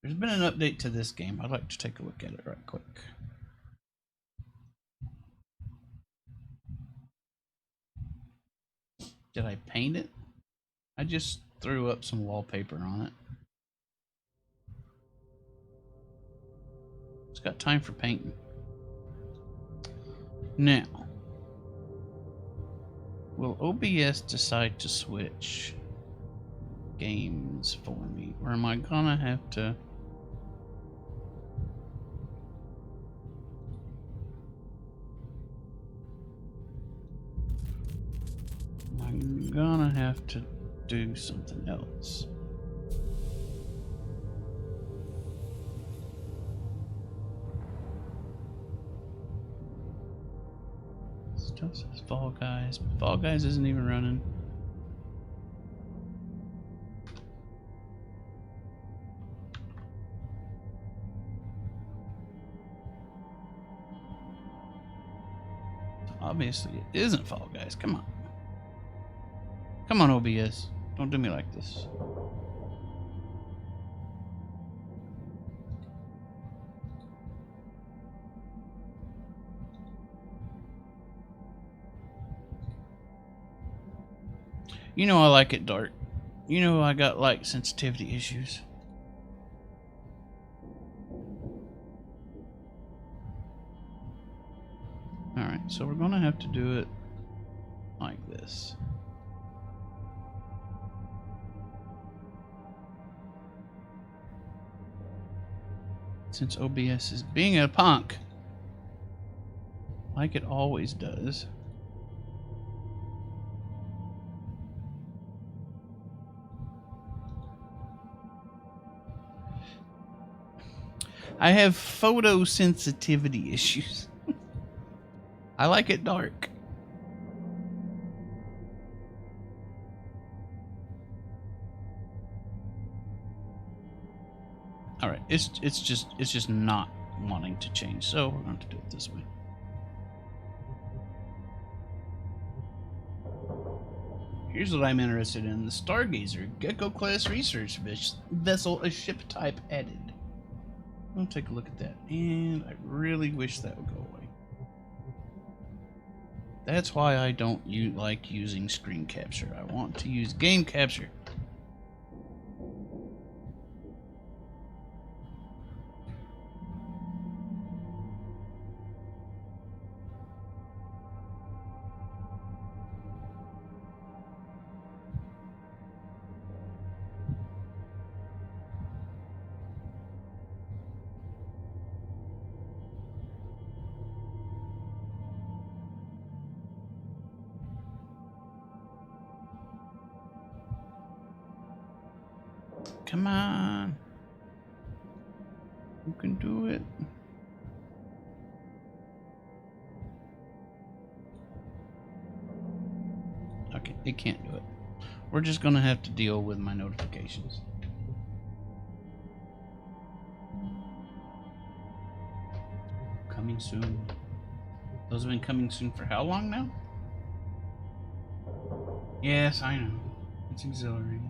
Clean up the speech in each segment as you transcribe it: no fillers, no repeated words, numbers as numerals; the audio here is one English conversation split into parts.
There's been an update to this game. I'd like to take a look at it right quick. Did I paint it? I just threw up some wallpaper on it. It's got time for painting. Now, will OBS decide to switch games for me? Or am I gonna have to... I'm gonna have to do something else. Still says Fall Guys, but Fall Guys isn't even running. Obviously, it isn't Fall Guys. Come on. Come on, OBS. Don't do me like this. You know I like it dark. You know I got light sensitivity issues. Alright, so we're gonna have to do it like this. Since OBS is being a punk, like it always does. I have photosensitivity issues. I like it dark. All right, it's just not wanting to change, so we're going to do it this way. Here's what I'm interested in: the Stargazer Gecko class research vessel, a ship type added. I'll take a look at that, and I really wish that would go away. That's why I don't like using screen capture. I want to use game capture. Come on. You can do it. Okay, it can't do it. We're just gonna have to deal with my notifications. Coming soon. Those have been coming soon for how long now? Yes, I know. It's exhilarating.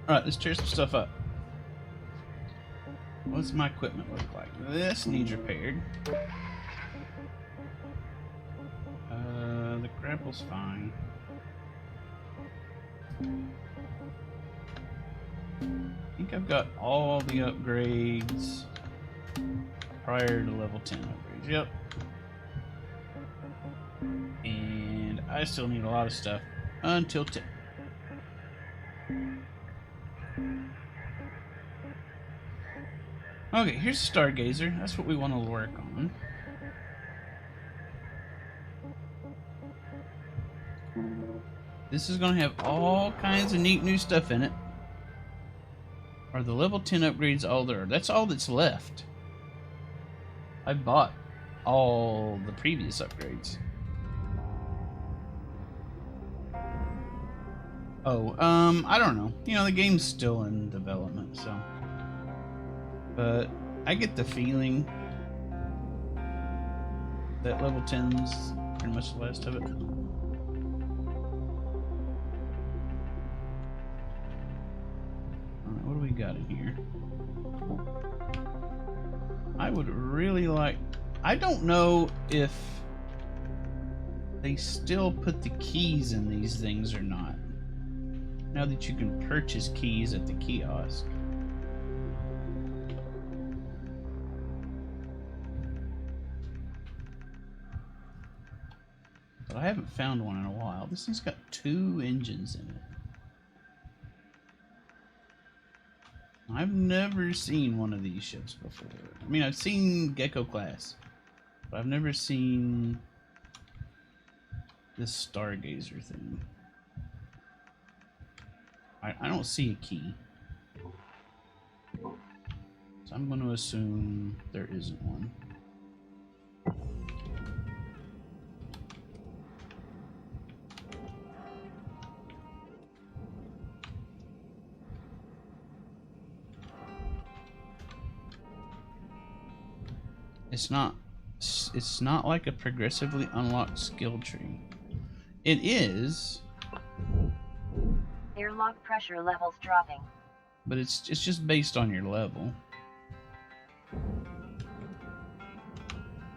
Alright, let's tear some stuff up. What's my equipment look like? This needs repaired. The grapple's fine. I think I've got all the upgrades prior to level 10 upgrades. Yep. And I still need a lot of stuff until 10. Okay, here's the Stargazer. That's what we want to work on. This is going to have all kinds of neat new stuff in it. Are the level 10 upgrades all there? That's all that's left. I bought all the previous upgrades. Oh, I don't know. You know, the game's still in development, so... But I get the feeling That level 10's pretty much the last of it. Alright, what do we got in here? I would really like... I don't know if they still put the keys in these things or not. Now that you can purchase keys at the kiosk. But I haven't found one in a while. This thing's got 2 engines in it. I've never seen one of these ships before. I mean, I've seen Gecko class, but I've never seen this Stargazer thing. I don't see a key. So I'm going to assume there isn't one. It's not like a progressively unlocked skill tree. It is. Airlock pressure levels dropping. But it's just based on your level.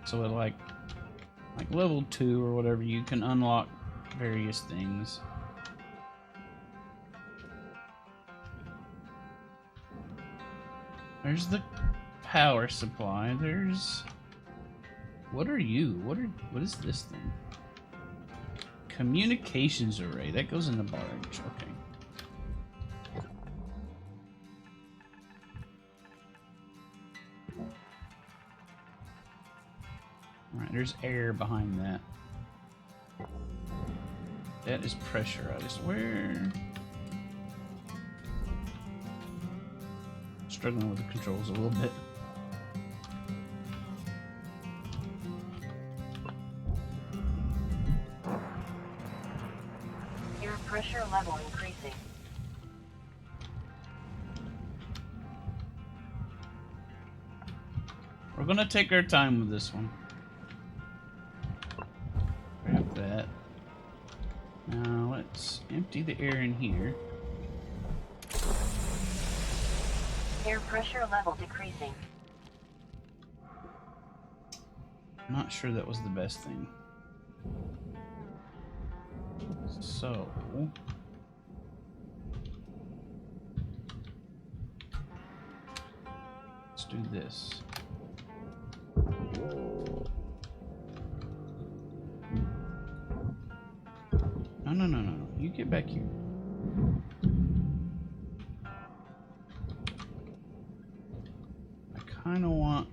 So at like level 2 or whatever, you can unlock various things. There's the power supply. There's... What are you? What is this thing? Communications array. That goes in the barge. Okay. Alright, there's air behind that. That is pressurized. Where? Struggling with the controls a little bit. Air pressure level increasing. We're gonna take our time with this one. Grab that. Now let's empty the air in here. Air pressure level decreasing. I'm not sure that was the best thing. So... let's do this. No. You get back here. I kind of want...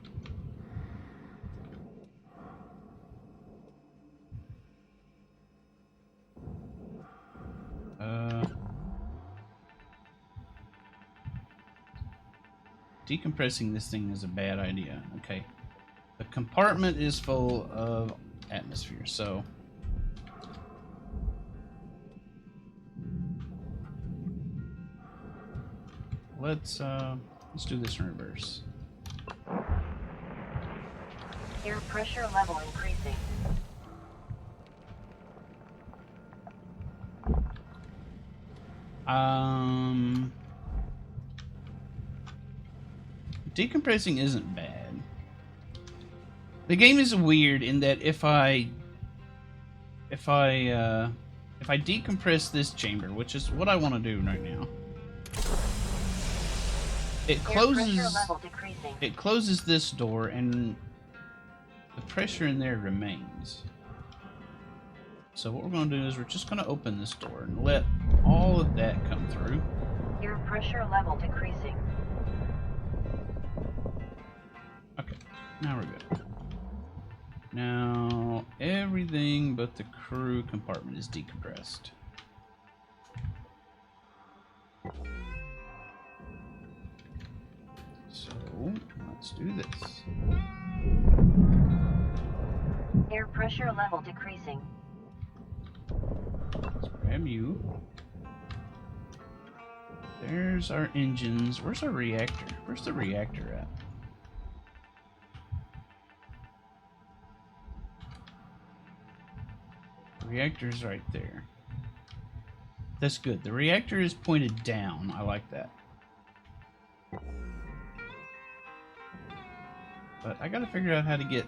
decompressing this thing is a bad idea. Okay. The compartment is full of atmosphere, so... let's do this in reverse. Air pressure level increasing. Decompressing isn't bad. The game is weird in that if I decompress this chamber, which is what I want to do right now, it closes this door and the pressure in there remains. So what we're going to do is we're just going to open this door and let all of that come through. Air pressure level decreasing. Okay, now we're good. Now everything but the crew compartment is decompressed. So let's do this. Air pressure level decreasing. Let's grab you. There's our engines. Where's our reactor? Where's the reactor at? The reactor's right there. That's good. The reactor is pointed down. I like that. But I gotta figure out how to get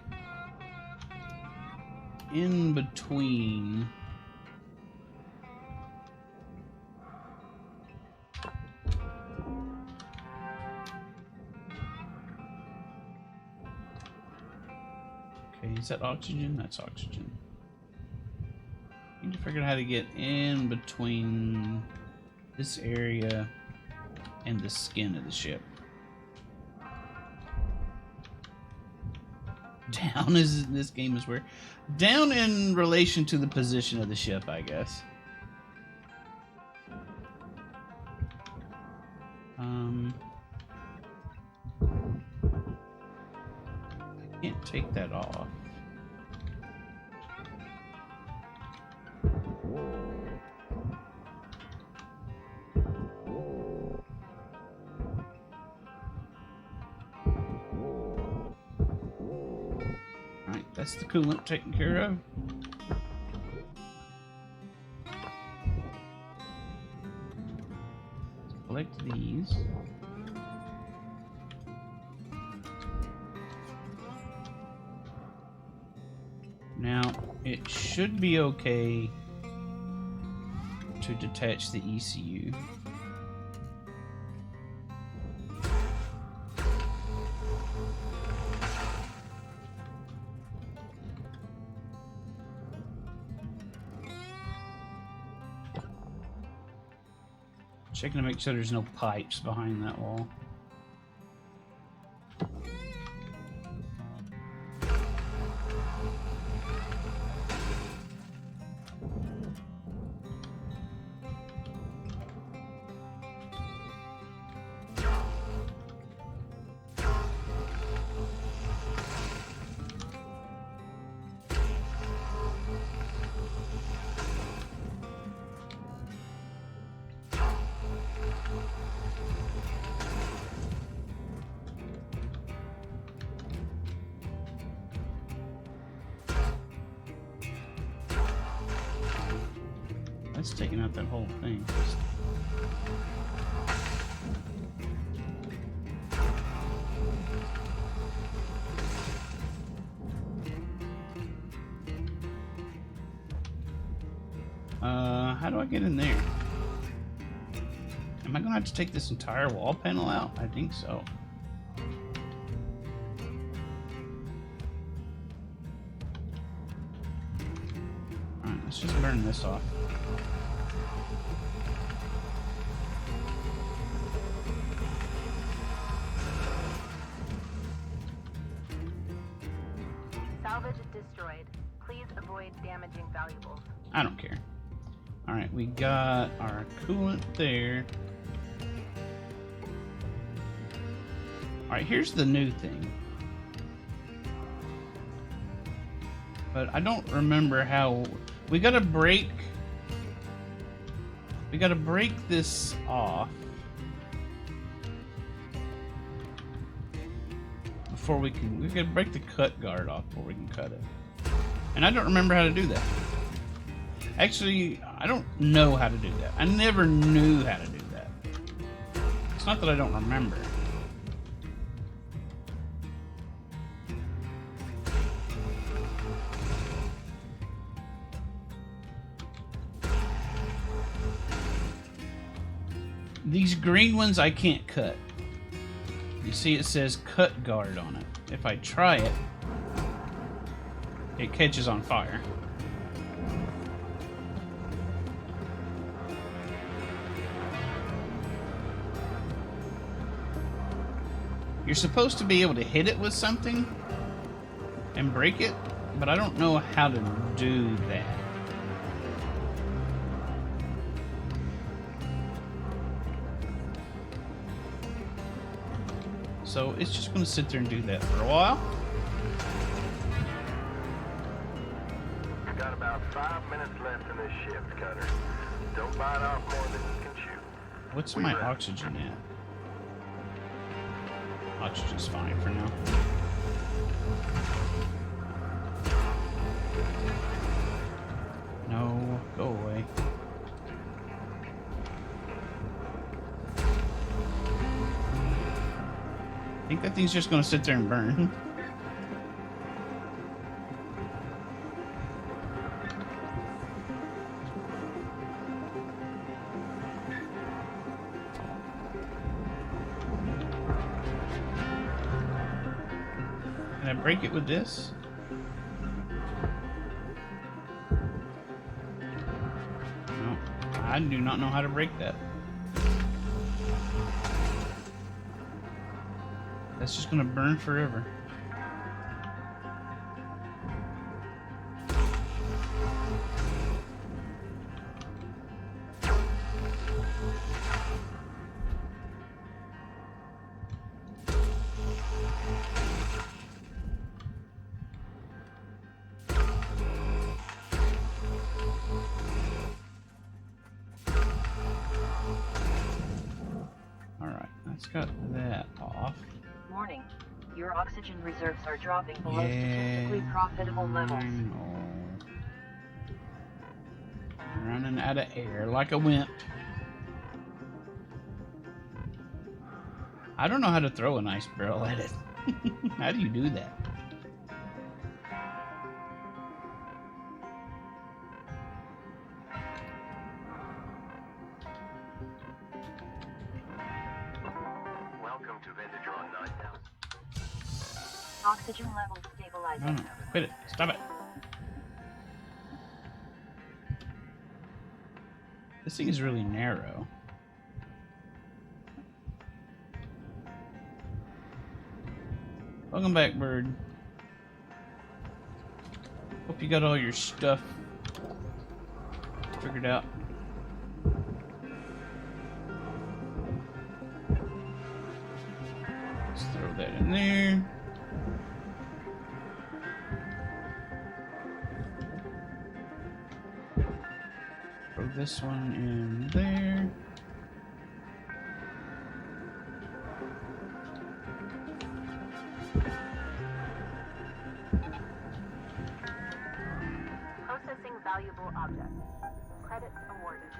in between. Okay, is that oxygen? That's oxygen. Need to figure out how to get in between this area and the skin of the ship. Down is this game is where down in relation to the position of the ship, I guess. I can't take that off. Alright, that's the coolant taken care of. Collect these. Now, it should be okay to detach the ECU. Checking to make sure there's no pipes behind that wall. That's taking out that whole thing. How do I get in there? Am I gonna have to take this entire wall panel out? I think so. Alright, let's just burn this off. Salvage destroyed. Please avoid damaging valuables. I don't care. Alright, we got our coolant there. Alright, here's the new thing. But I don't remember how... We gotta break this off before we gotta break the cut guard off before we can cut it. And I don't remember how to do that. Actually, I don't know how to do that. I never knew how to do that. It's not that I don't remember. These green ones I can't cut. You see it says cut guard on it. If I try it, it catches on fire. You're supposed to be able to hit it with something and break it, but I don't know how to do that. So it's just going to sit there and do that for a while. You've got about 5 minutes left in this shift, Cutter. Don't bite off more than you can chew. What's my oxygen at? Oxygen's fine for now. Oh, go away. I think that thing's just gonna sit there and burn. Can I break it with this? No, I do not know how to break that. That's just gonna burn forever. Alright, that's got that off. Warning. Your oxygen reserves are dropping below statistically profitable levels. Running out of air like a wimp. I don't know how to throw an ice barrel at it. How do you do that? Welcome to Vendedron 9000. Oxygen levels stabilizing. No, quit it. Stop it. This thing is really narrow. Welcome back, bird. Hope you got all your stuff figured out. Let's throw that in there. Throw this one in there. Processing valuable objects. Credits awarded.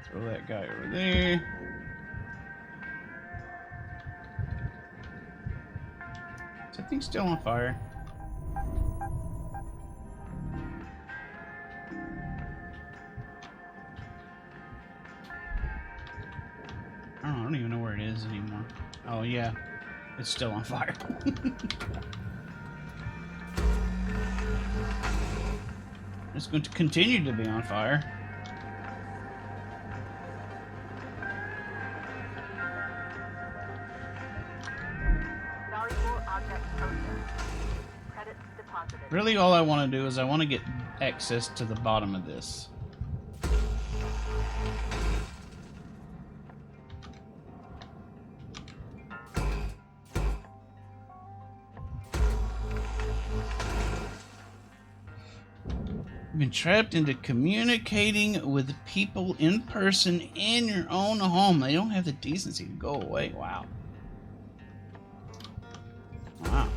Throw that guy over there. Is that thing still on fire? I don't even know where it is anymore. Oh yeah, it's still on fire. It's going to continue to be on fire. Valuable objects processed. Credits deposited. Really, all I want to do is I want to get access to the bottom of this. You've been trapped into communicating with people in person in your own home. They don't have the decency to go away. Wow. Wow.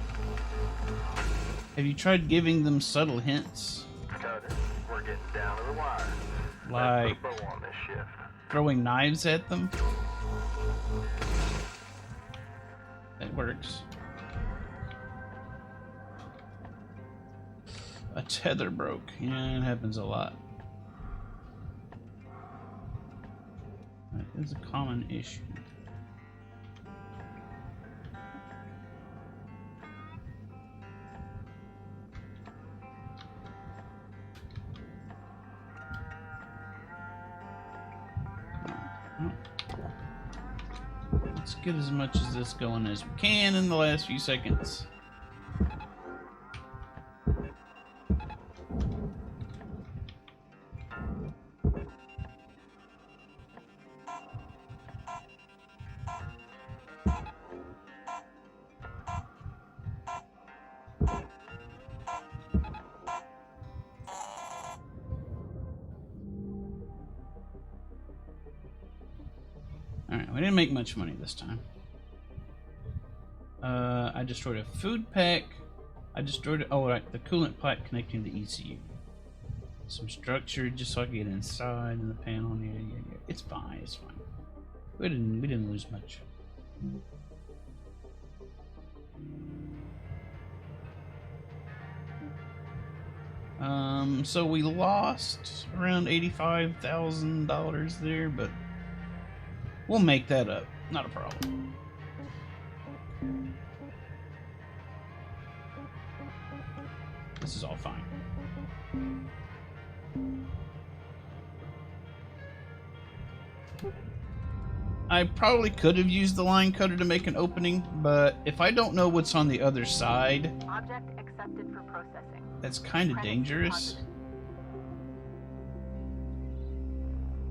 Have you tried giving them subtle hints? Cutter, we're getting down to the wire. Like Let's put a bow on this shift. throwing knives at them? That works. A tether broke. Yeah, it happens a lot. That is a common issue. Let's get as much of this going as we can in the last few seconds. Alright, we didn't make much money this time. I destroyed a food pack. I destroyed, oh right, the coolant pipe connecting the ECU. Some structure just so I can get inside in the panel. Yeah, yeah, yeah. It's fine. It's fine. We didn't lose much. So we lost around $85,000 there, but we'll make that up. Not a problem. This is all fine. I probably could have used the line cutter to make an opening, but if I don't know what's on the other side, Object accepted for processing. that's kind of Credits dangerous. deposited.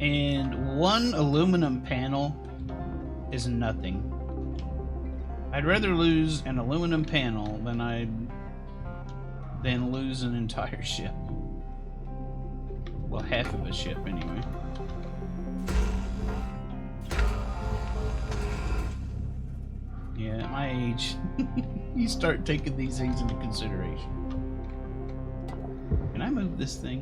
And one aluminum panel is nothing. I'd rather lose an aluminum panel than lose an entire ship. Well, half of a ship anyway. Yeah, at my age, you start taking these things into consideration. Can I move this thing?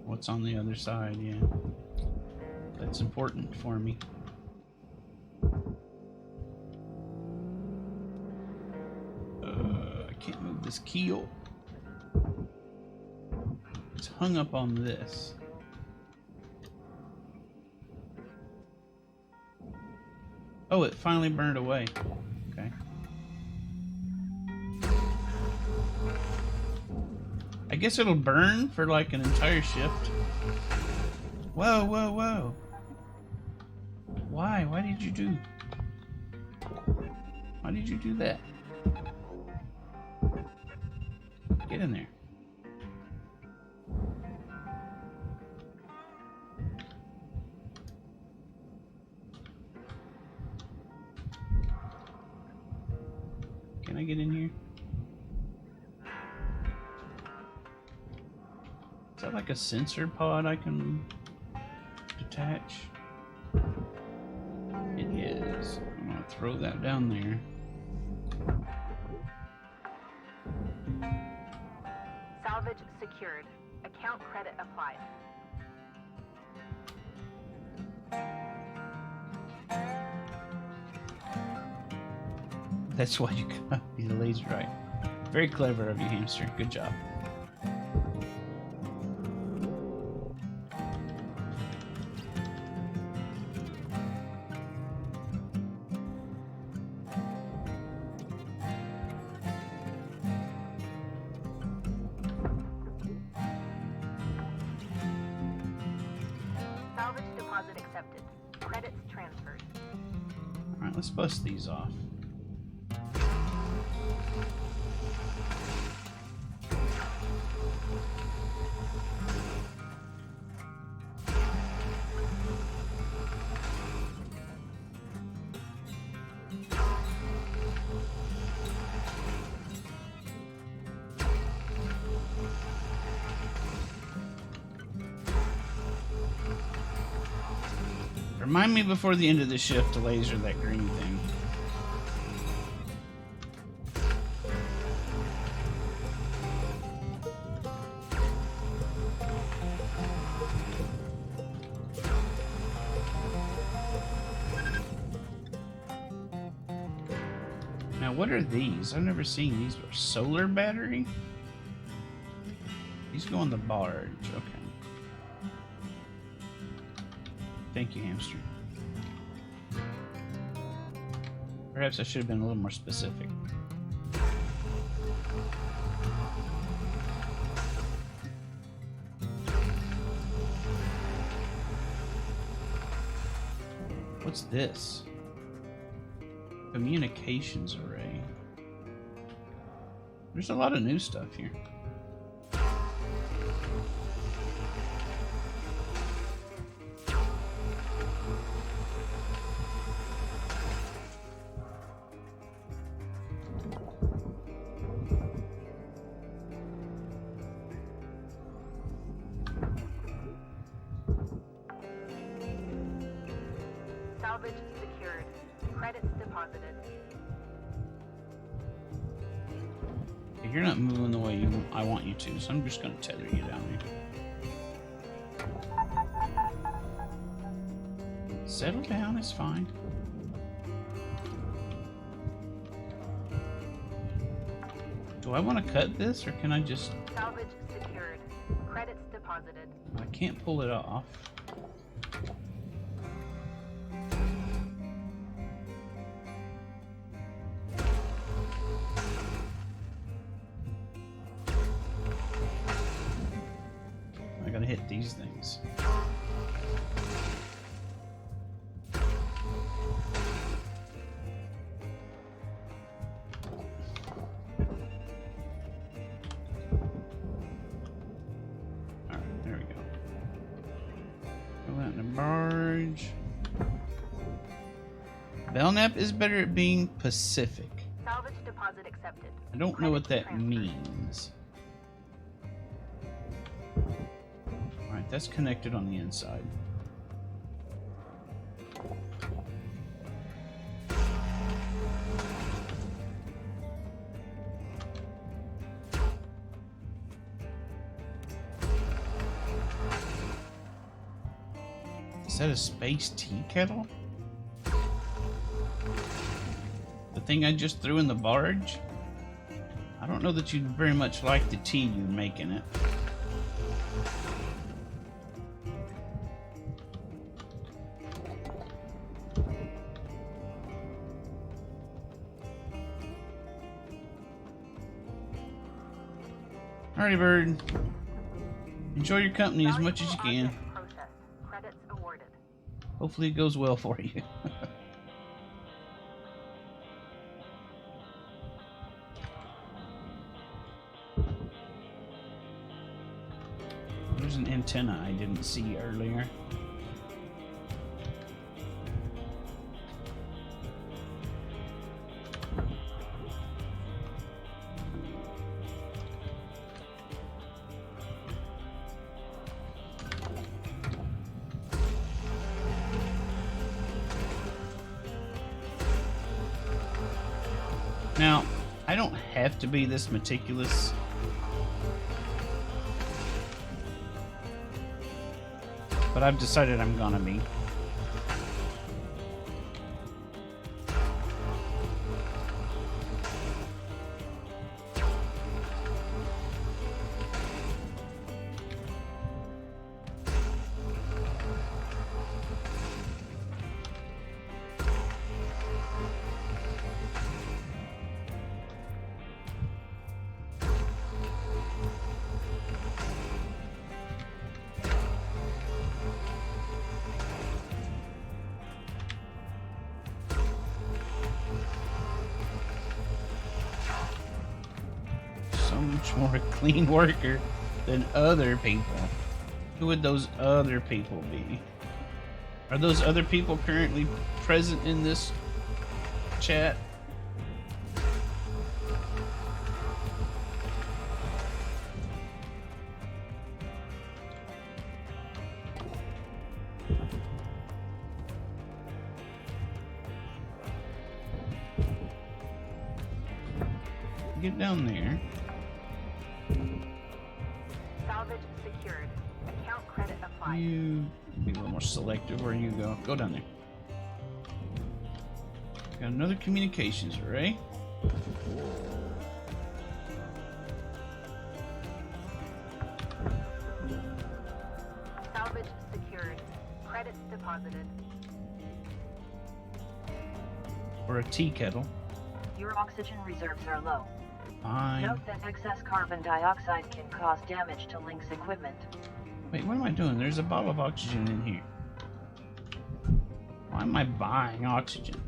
What's on the other side? Yeah, that's important for me. I can't move this keel. It's hung up on this. Oh, it finally burned away. Okay. I guess it'll burn for like an entire shift. Whoa, whoa, whoa. Why? Why did you do that? Get in there. Can I get in here? Is that like a sensor pod I can detach? It is. I'm gonna throw that down there. Salvage secured. Account credit applied. That's why you got the laser right. Very clever of you, hamster. Good job. Salvage deposit accepted. Credits transferred. Alright, let's bust these off. Remind me before the end of the shift to laser that green thing. Now, what are these? I've never seen these. Solar battery? These go on the barge. Okay. Thank you, hamster. Perhaps I should have been a little more specific. What's this? Communications array. There's a lot of new stuff here. Salvage secured. Credits deposited. you're not moving the way I want you to, so I'm just going to tether you down here. Settle down, it's fine. Do I want to cut this, or can I just... Salvage secured. Credits deposited. I can't pull it off. I gotta hit these things. Barge. Belknap is better at being Pacific. Salvage deposit accepted. I don't know what that Transferred. means. Alright, that's connected on the inside. Is that a space tea kettle? The thing I just threw in the barge? I don't know that you'd very much like the tea you're making it. Alrighty, bird. Enjoy your company as much as you can. Valuable object processed. Credits awarded. Hopefully it goes well for you. There's an antenna I didn't see earlier. Now, I don't have to be this meticulous. But I've decided I'm gonna be. So much more clean worker than other people. Who would those other people be? Are those other people currently present in this chat? Get down there. Salvage secured. Account credit applied. You be a little more selective where you go. Go down there. Got another communications array. Salvage secured. Credits deposited. Or a tea kettle. Your oxygen reserves are low. Fine. Note that excess carbon dioxide can cause damage to Link's equipment. Wait, what am I doing? There's a bottle of oxygen in here. Why am I buying oxygen?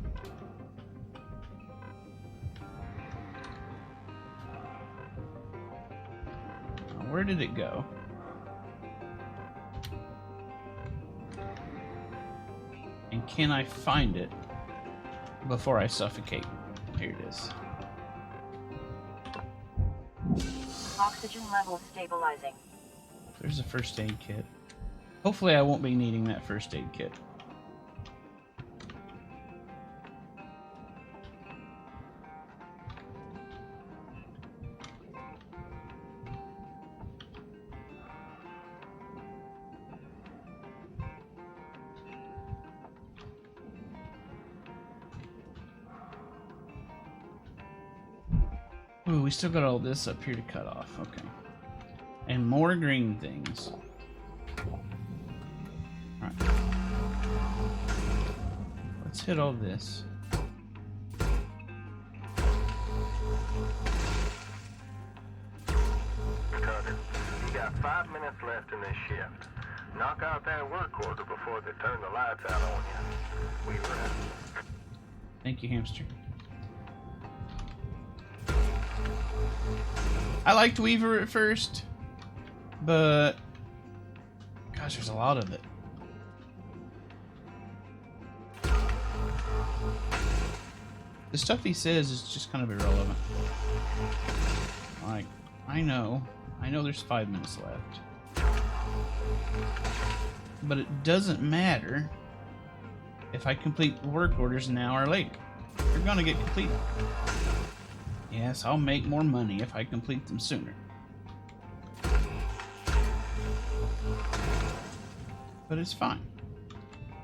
Now, where did it go? And can I find it before I suffocate? Here it is. Oxygen levels stabilizing. There's a first aid kit. Hopefully I won't be needing that first aid kit. Ooh, we still got all this up here to cut off. Okay. And more green things. Alright. Let's hit all this. Cutter, you got 5 minutes left in this shift. Knock out that work order before they turn the lights out on you. Weaver out. Thank you, hamster. I liked Weaver at first, but gosh, there's a lot of it. The stuff he says is just kind of irrelevant. Like, I know there's 5 minutes left. But it doesn't matter if I complete work orders an hour late. They're gonna get completed. Yes, I'll make more money if I complete them sooner. But it's fine.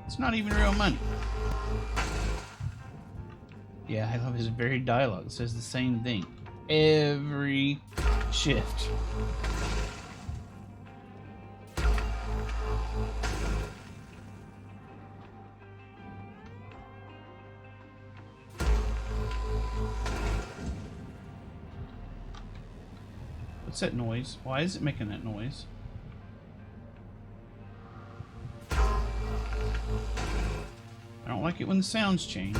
It's not even real money. Yeah, I love his very dialogue. It says the same thing every shift. What's that noise? Why is it making that noise? I don't like it when the sounds change.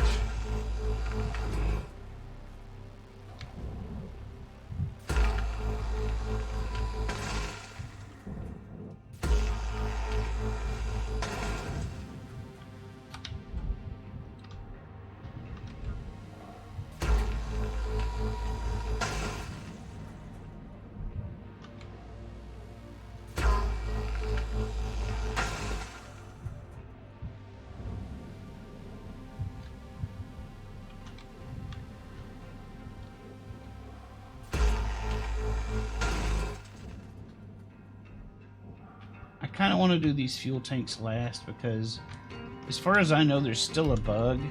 I kind of want to do these fuel tanks last because, as far as I know, there's still a bug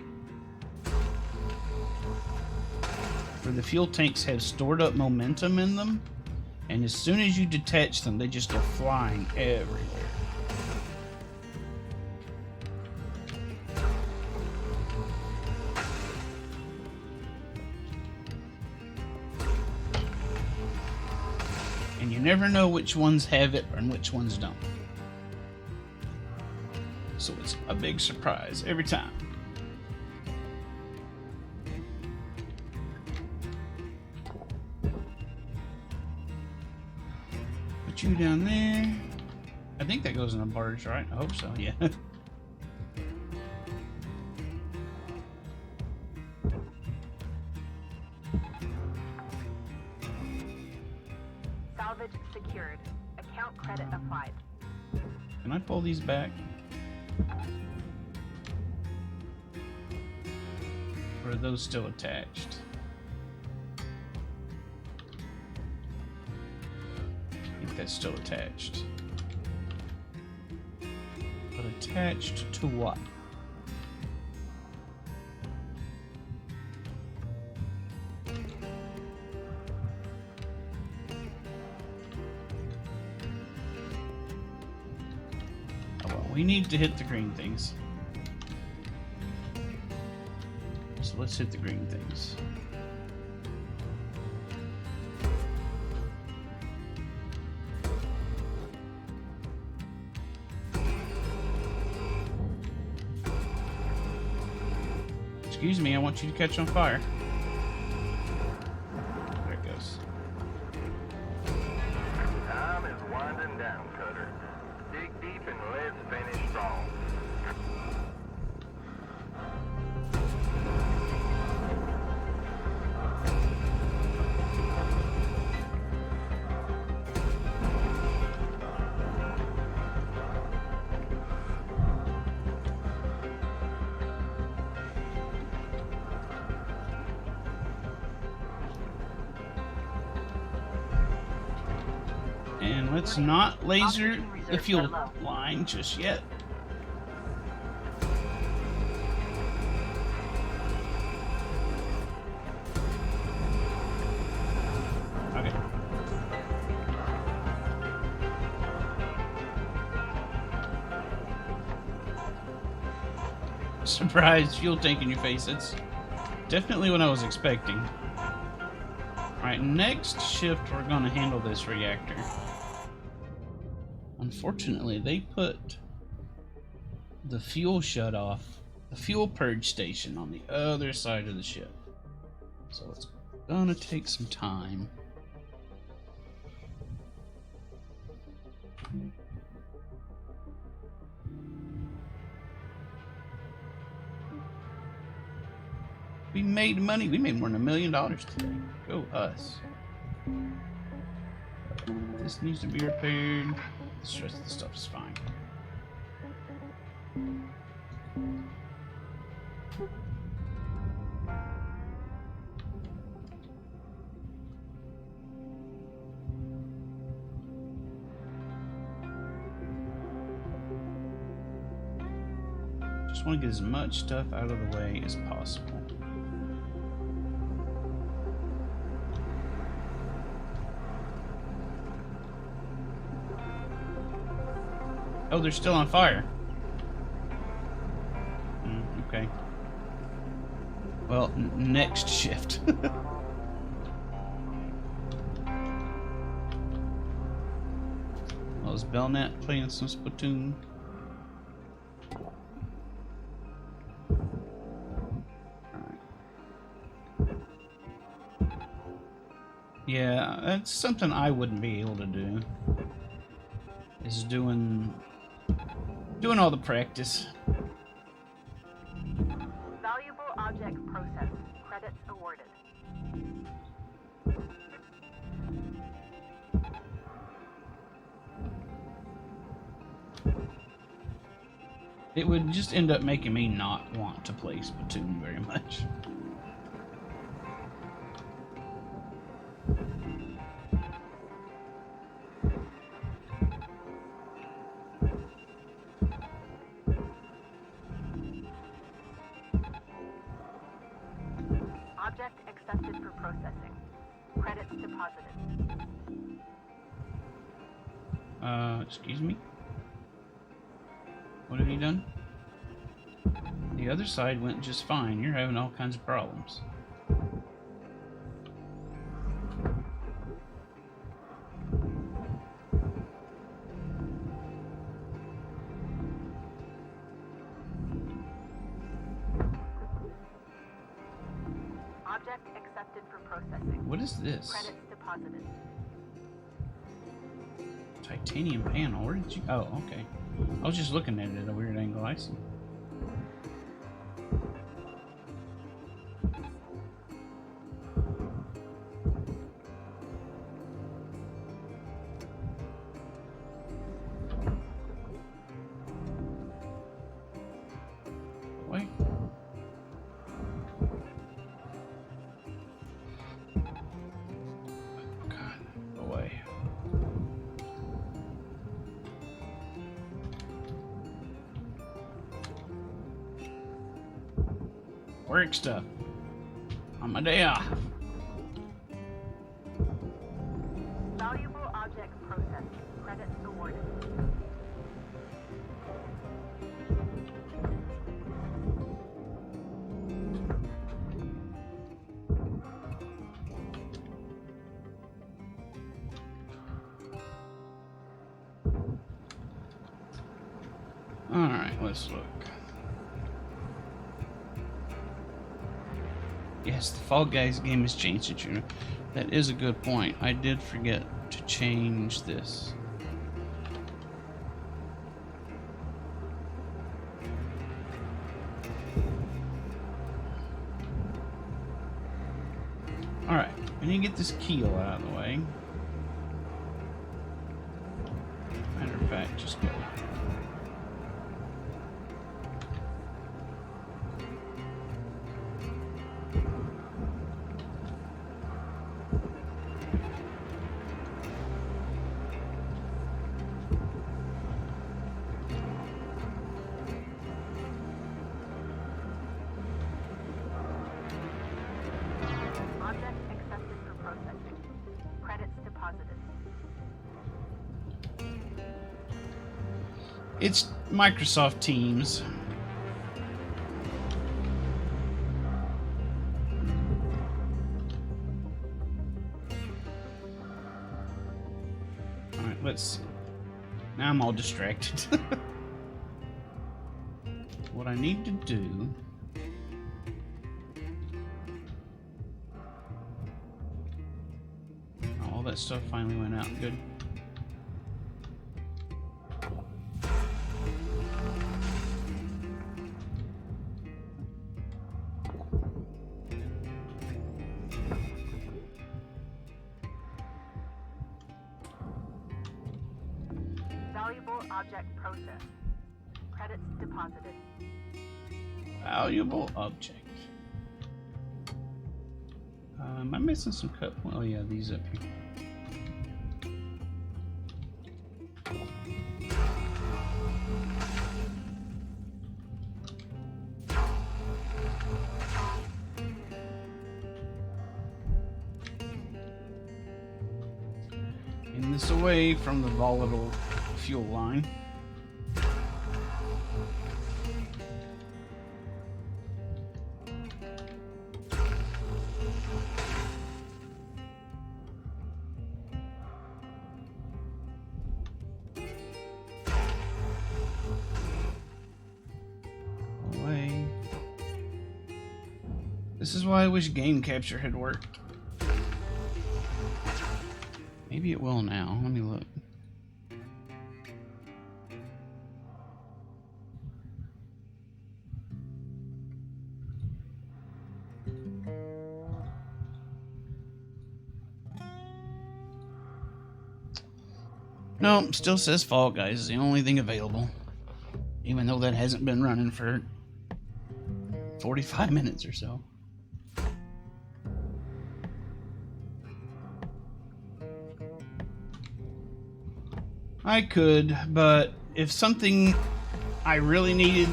where the fuel tanks have stored up momentum in them, and as soon as you detach them, they just go flying everywhere. And you never know which ones have it and which ones don't. So it's a big surprise every time. Put you down there. I think that goes in a barge, right? I hope so, yeah. Salvage secured. Account credit applied. Can I pull these back? Or are those still attached? I think that's still attached. But attached to what? Oh well, we need to hit the green things. So let's hit the green things. Excuse me, I want you to catch on fire. There it goes. Time is winding down, Cutter. Dig deep and let's finish strong. And let's not laser the fuel line just yet. Surprise, fuel tank in your face. That's definitely what I was expecting. Alright, next shift we're gonna handle this reactor. Unfortunately, they put the fuel shut off, the fuel purge station on the other side of the ship. So it's gonna take some time. We made money. We made more than $1 million today. Go us. This needs to be repaired. The rest of the stuff is fine. Just want to get as much stuff out of the way as possible. Oh, they're still on fire. Okay. Well, next shift. Well, is Belknap playing some Splatoon? Yeah, that's something I wouldn't be able to do. Is doing all the practice. Valuable object processed. Credits awarded. It would just end up making me not want to play Splatoon very much. Object accepted for processing. Credits deposited. Excuse me? What have you done? The other side went just fine. You're having all kinds of problems. Object accepted for processing. What is this? Credits deposited. Titanium panel. Where did you... Oh, okay. I was just looking at it at a weird angle. I see. Wait. God, away. Work stuff on my day off. Valuable object processed. Credits awarded. Alright, let's look. Yes, the Fall Guys game has changed it, Juno. That is a good point. I did forget to change this. Alright, I need to get this keel out of the way. Matter of fact, just go. Object accepted for processing. Credits deposited. It's Microsoft Teams. let's see. Now I'm all distracted. What I need to do... All that stuff finally went out. Good. Valuable object processed. Credits deposited. Valuable object. Am I missing some cup? Oh yeah, these up here. Getting this away from the volatile fuel line. Away. This is why I wish game capture had worked. Maybe it will now. Let me look. No, still says Fall Guys is the only thing available. Even though that hasn't been running for 45 minutes or so. I could, but if something I really needed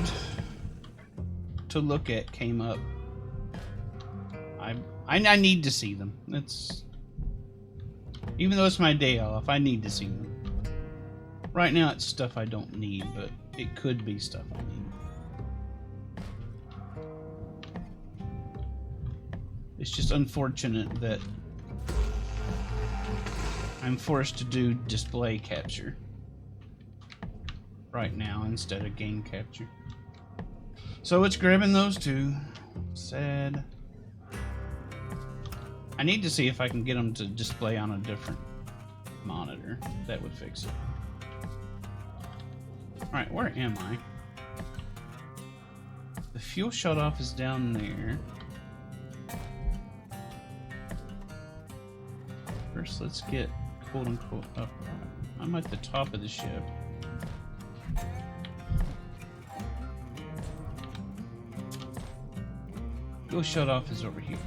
to look at came up, I need to see them. It's even though it's my day off, I need to see them. Right now, it's stuff I don't need, but it could be stuff I need. It's just unfortunate that I'm forced to do display capture right now instead of game capture. So it's grabbing those two. Sad. I need to see if I can get them to display on a different monitor. That would fix it. Alright, where am I? The fuel shutoff is down there. First, let's get quote unquote up. I'm at the top of the ship. Fuel shutoff is over here.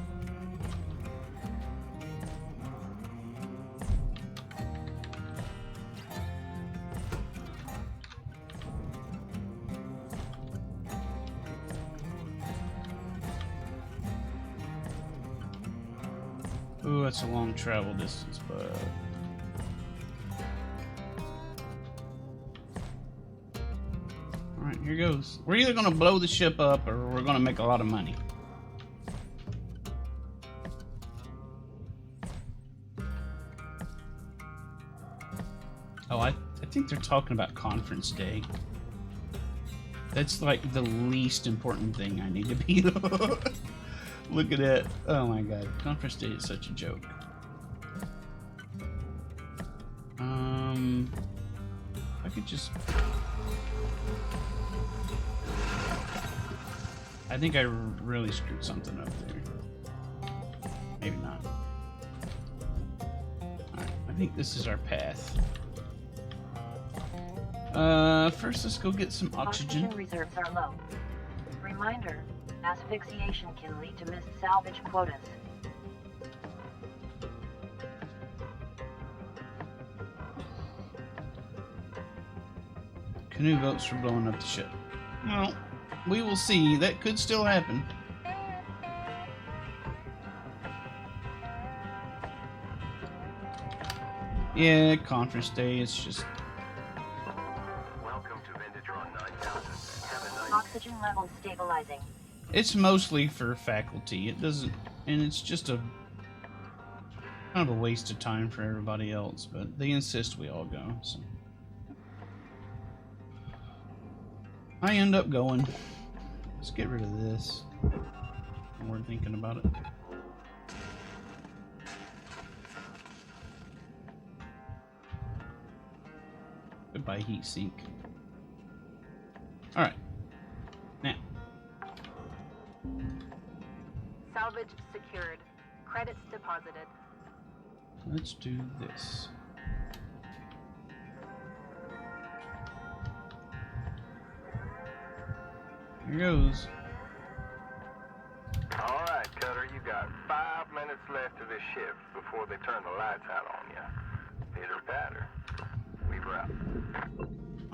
Ooh, that's a long travel distance, but... Alright, here goes. We're either going to blow the ship up or we're going to make a lot of money. Oh, I think they're talking about conference day. That's like the least important thing I need to be. Look at it. Oh my god. Conference day is such a joke. I could just... I think I really screwed something up there. Maybe not. Alright, I think this is our path. First let's go get some oxygen. Oxygen reserves are low. Reminder, asphyxiation can lead to missed salvage quotas. Canoe votes for blowing up the ship. Well, we will see. That could still happen. Yeah, conference day, it's just... Welcome to Vintage Run 9000. Have a nice... Oxygen levels stabilizing. It's mostly for faculty. It doesn't... And it's just a... Kind of a waste of time for everybody else, but they insist we all go, so I end up going. Let's get rid of this. And we're thinking about it. Goodbye, heat sink. All right, now. Salvage secured. Credits deposited. Let's do this. Here goes. All right, Cutter, you got 5 minutes left of this shift before they turn the lights out on you. Pitter patter. Weaver out.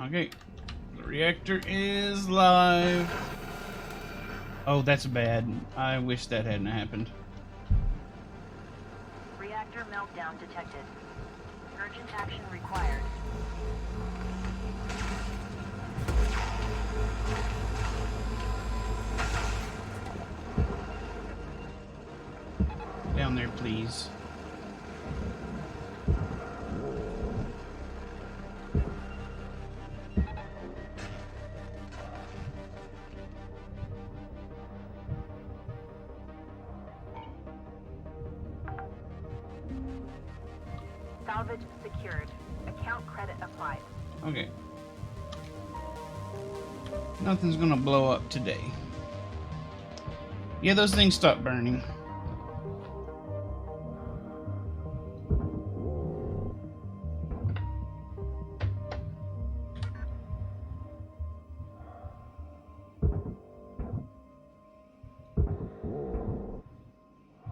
Okay. The reactor is live. Oh, that's bad. I wish that hadn't happened. Reactor meltdown detected. Urgent action required. Down there, please. Salvage secured. Account credit applied. Okay. Nothing's gonna blow up today. Yeah, those things stop burning.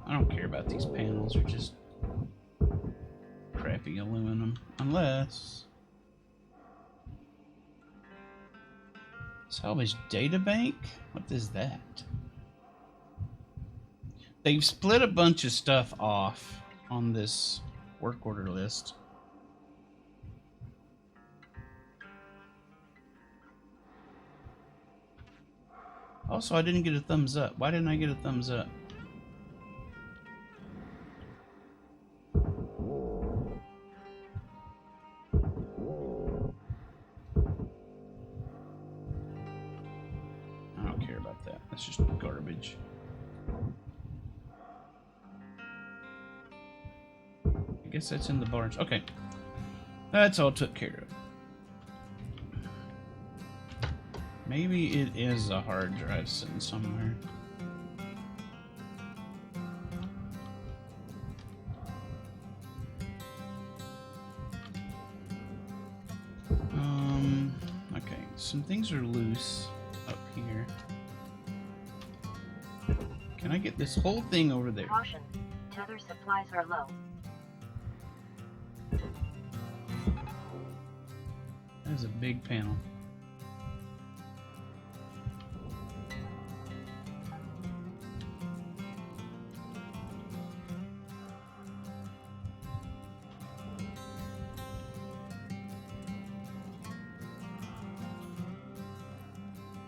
I don't care about these panels, they're just crappy aluminum. Unless... Salvage data bank? What is that? They've split a bunch of stuff off on this work order list. Also, I didn't get a thumbs up. Why didn't I get a thumbs up? I don't care about that. That's just garbage. I guess that's in the barge. Okay. That's all took care of. Maybe it is a hard drive sitting somewhere. Okay, some things are loose up here. Can I get this whole thing over there? Caution. Tether supplies are low. That is a big panel.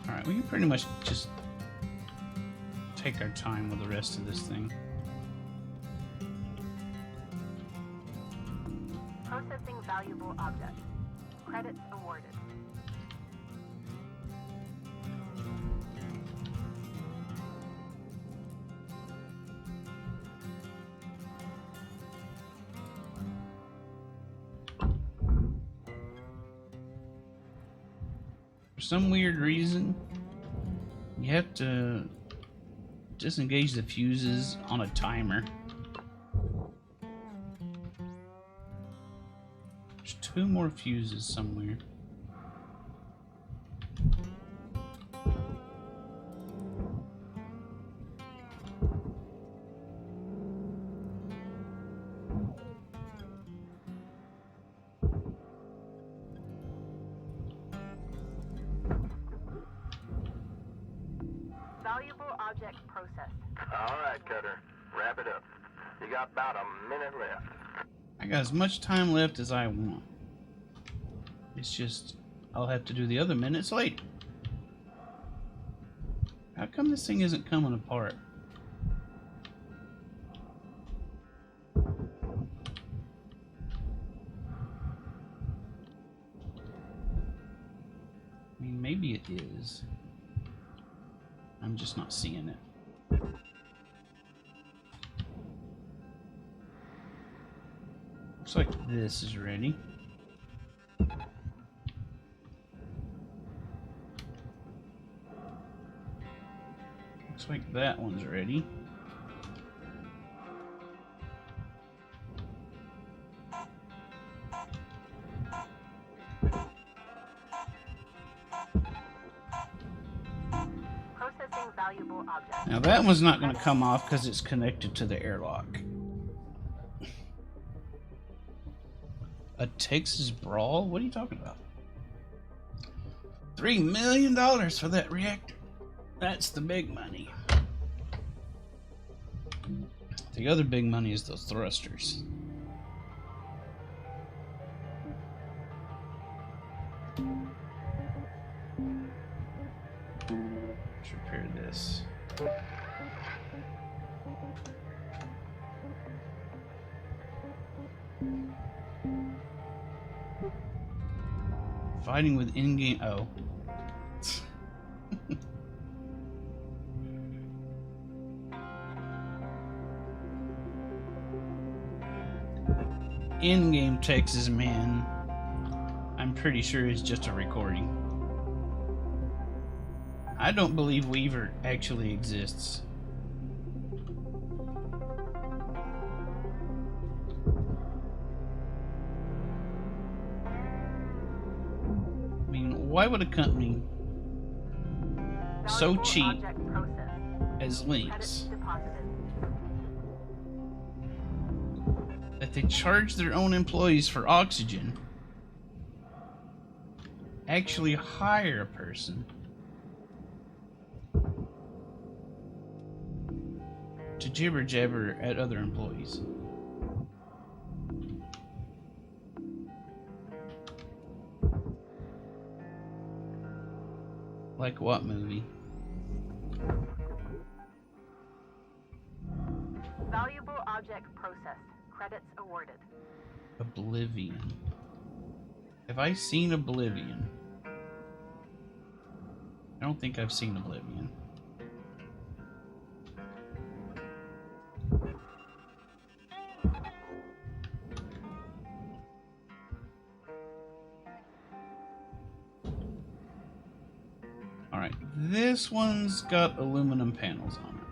Alright, we can pretty much just take our time with the rest of this thing. Processing valuable objects. Credits awarded. For some weird reason, you have to disengage the fuses on a timer. There's 2 more fuses somewhere. Valuable object processed. All right, Cutter. Wrap it up. You got about a minute left. I got as much time left as I want. It's just, I'll have to do the other minutes later. How come this thing isn't coming apart? Maybe it is. I'm just not seeing it. Looks like this is ready. Looks like that one's ready. Processing valuable objects. Now that one's not going to come off because it's connected to the airlock. A Texas Brawl? What are you talking about? $3 million for that reactor. That's the big money. The other big money is those thrusters. Let's repair this. Fighting with in-game. Oh. In-game Texas man, I'm pretty sure is just a recording. I don't believe Weaver actually exists. I mean, why would a company so Valuable cheap object processed. as Credits Lynx deposited. that they charge their own employees for oxygen actually hire a person to jibber jabber at other employees? Like what movie? Valuable object processed. Credits awarded. Oblivion. Have I seen Oblivion? I don't think I've seen Oblivion. Alright, this one's got aluminum panels on it.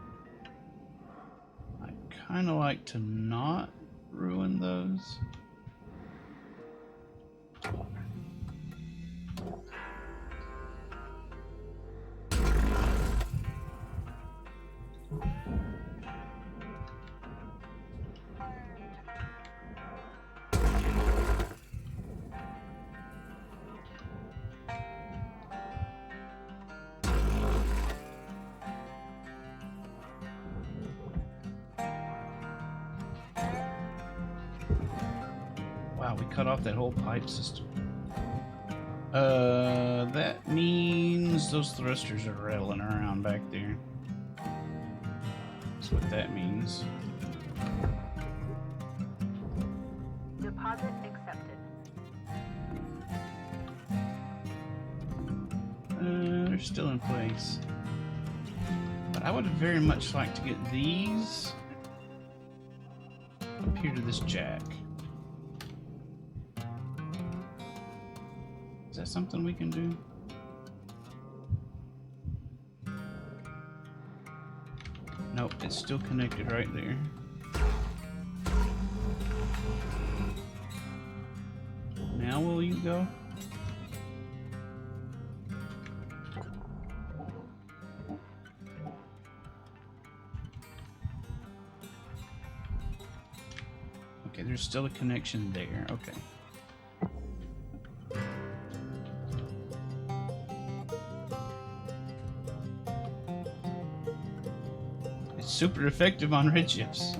I kind of like to not ruin those. Wow, we cut off that whole pipe system. That means those thrusters are rattling around back there. That's what that means. Deposit accepted. They're still in place. But I would very much like to get these up here to this jack. Is that something we can do? Nope, it's still connected right there. Now will you go? Okay, there's still a connection there. Okay. Super effective on redshifts.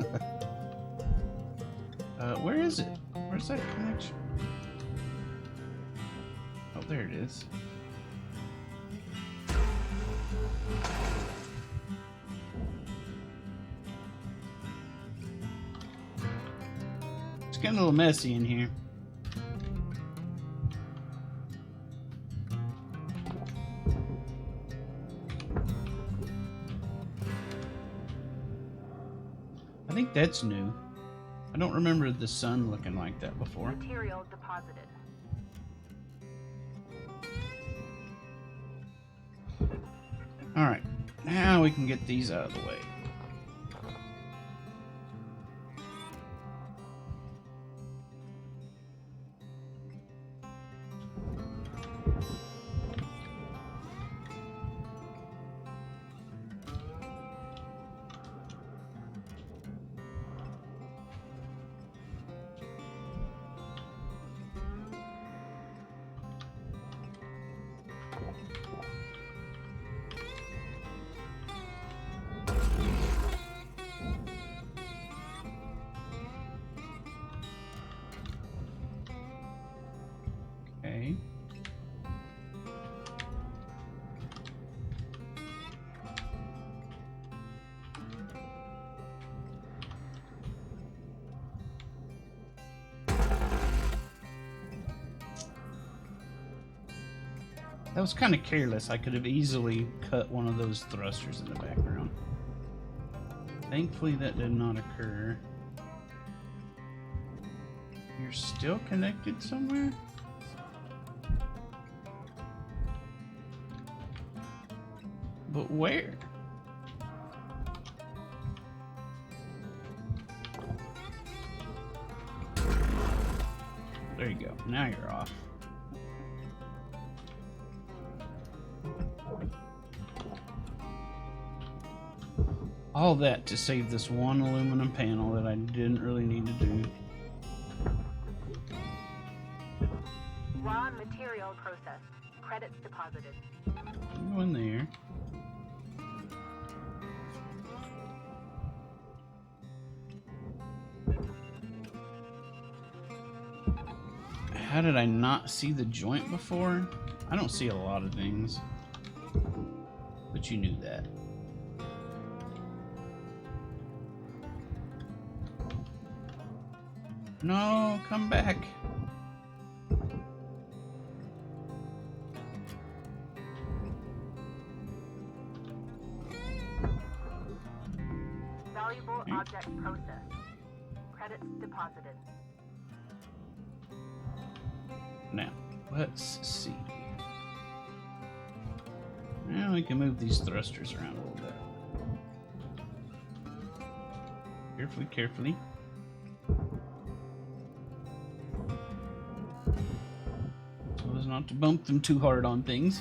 Where is it? Where's that connection? Oh, there it is. It's getting a little messy in here. think that's new. I don't remember the sun looking like that before. Material deposited. Alright, now we can get these out of the way. Okay. That was kind of careless. I could have easily cut one of those thrusters in the background. Thankfully that did not occur. You're still connected somewhere? But where? There you go. Now you're off. All that to save this one aluminum panel that I didn't really need to do. Raw material processed. Credits deposited. Go in there. How did I not see the joint before? I don't see a lot of things. But you knew that. No, come back. Valuable object processed. Credits deposited. Now, let's see. Now we can move these thrusters around a little bit. Carefully, carefully. So as not to bump them too hard on things.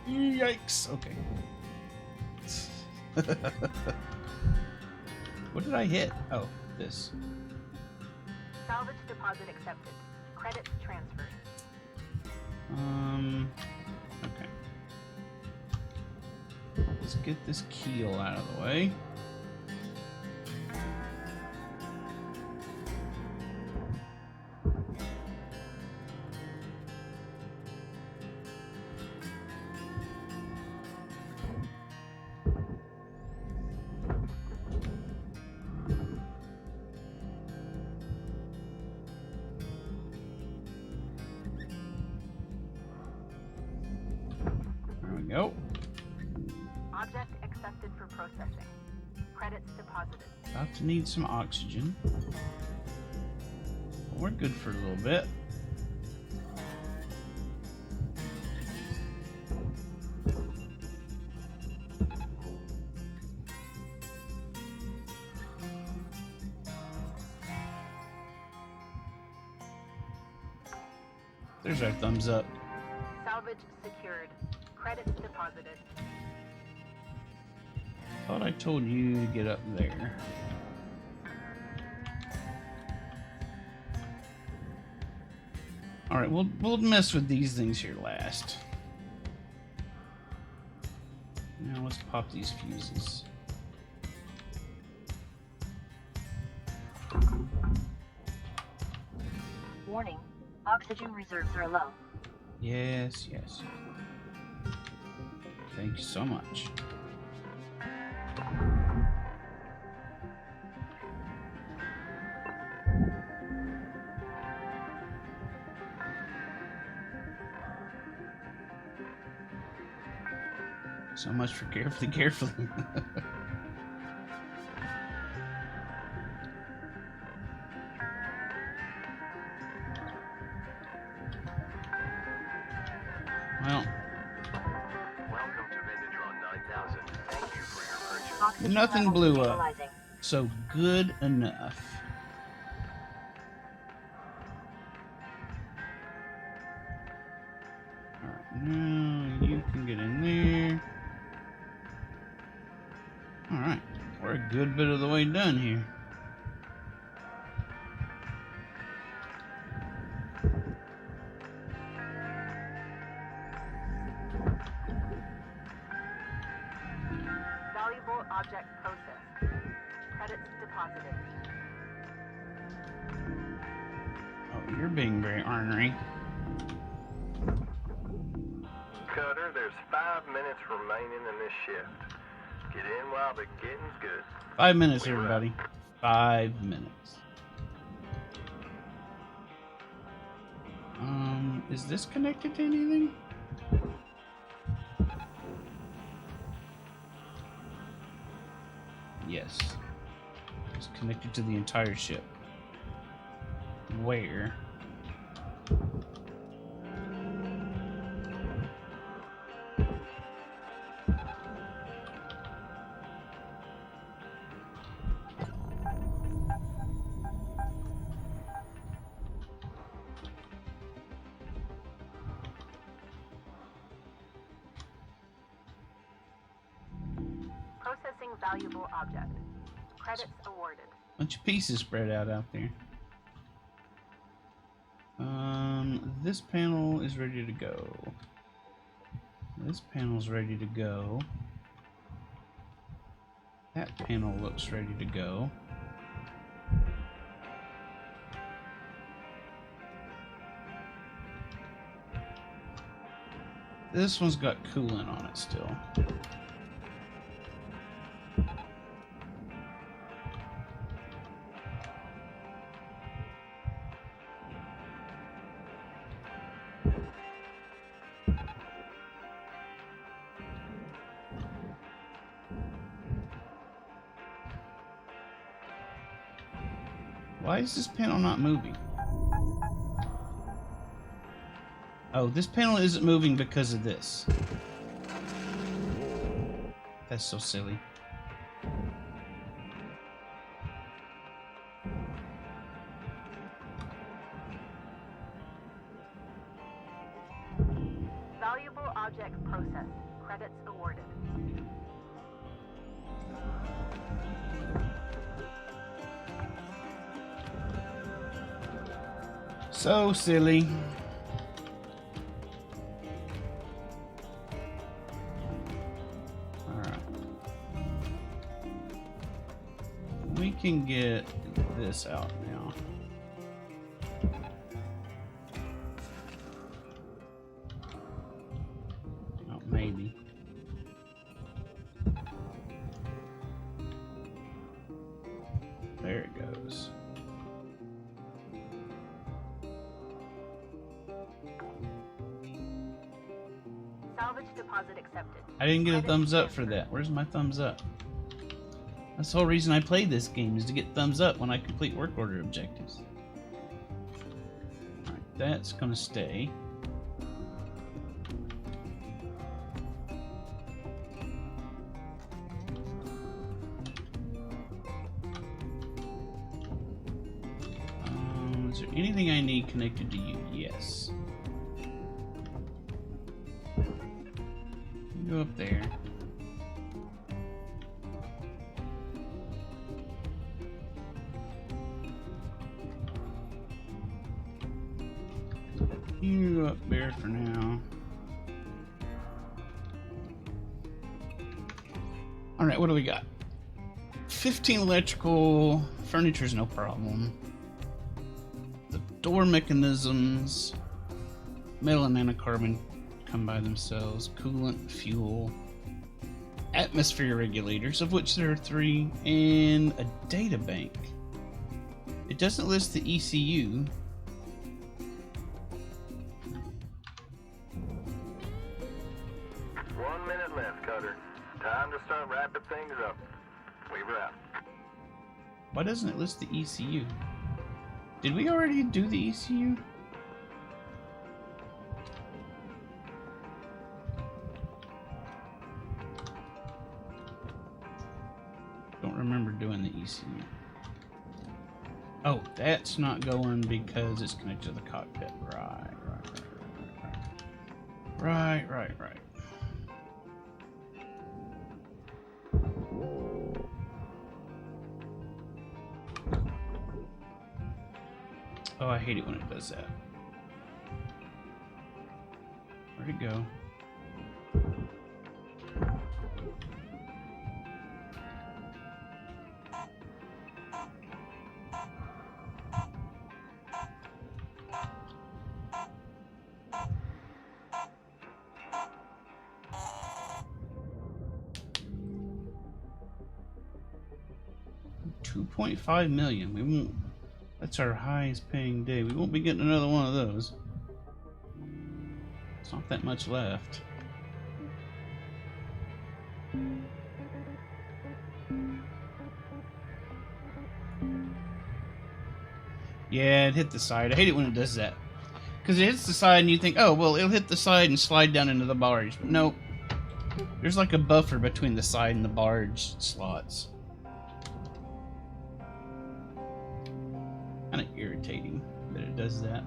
Yikes. Okay. What did I hit? Oh, this. Salvage deposit accepted. Credits transferred. Okay. Let's get this keel out of the way. Go. Object accepted for processing. Credits deposited. About to need some oxygen. We're good for a little bit. There's our thumbs up. Salvage secured. Credits deposited. Thought I told you to get up there. Alright, we'll mess with these things here last. Now let's pop these fuses. Warning, oxygen reserves are low. Yes, yes. Thank you so much. So much for carefully. Well, Welcome to Vintatron 9000. Thank you for your purchase. Oxygen nothing levels blew up. stabilizing. So good enough. Alright, now you can get in there. Alright, we're a good bit of the way done here. Valuable object processed. Credits deposited. Oh, you're being very ornery. Cutter, there's 5 minutes remaining in this shift. Get in while the getting's good. 5 minutes, We're everybody. 5 minutes. Is this connected to anything? Yes. It's connected to the entire ship. Where? Processing valuable object. Credits awarded. Bunch of pieces spread out there. This panel is ready to go. This panel's ready to go. That panel looks ready to go. This one's got coolant on it still. Why is this panel not moving? Oh, this panel isn't moving because of this. That's so silly. Valuable object processed. Credits awarded. So silly. Alright. We can get this out now. Oh, maybe. There it goes. Salvage deposit accepted. I didn't get a Credits thumbs up for transferred. that. Where's my thumbs up? That's the whole reason I play this game, is to get thumbs up when I complete work order objectives. Alright, that's gonna stay. Is there anything I need connected to you? Yes. You go up there. You go up there for now. Alright, what do we got? 15 electrical. Furniture's no problem. The door mechanisms. Metal and nanocarbon come by themselves. Coolant, fuel. Atmosphere regulators, of which there are 3. And a data bank. It doesn't list the ECU. One minute left, Cutter. things up. Weaver out. Why doesn't it list the ECU? Did we already do the ECU? Don't remember doing the ECU. Oh, that's not going because it's connected to the cockpit. Right. Oh, I hate it when it does that. Where'd it go? $2.5 million. We won't. That's our highest paying day. We won't be getting another one of those. It's not that much left. Yeah, it hit the side. I hate it when it does that. Because it hits the side and you think, oh, well, it'll hit the side and slide down into the barge. But nope. There's like a buffer between the side and the barge slots. Kind of irritating that it does that.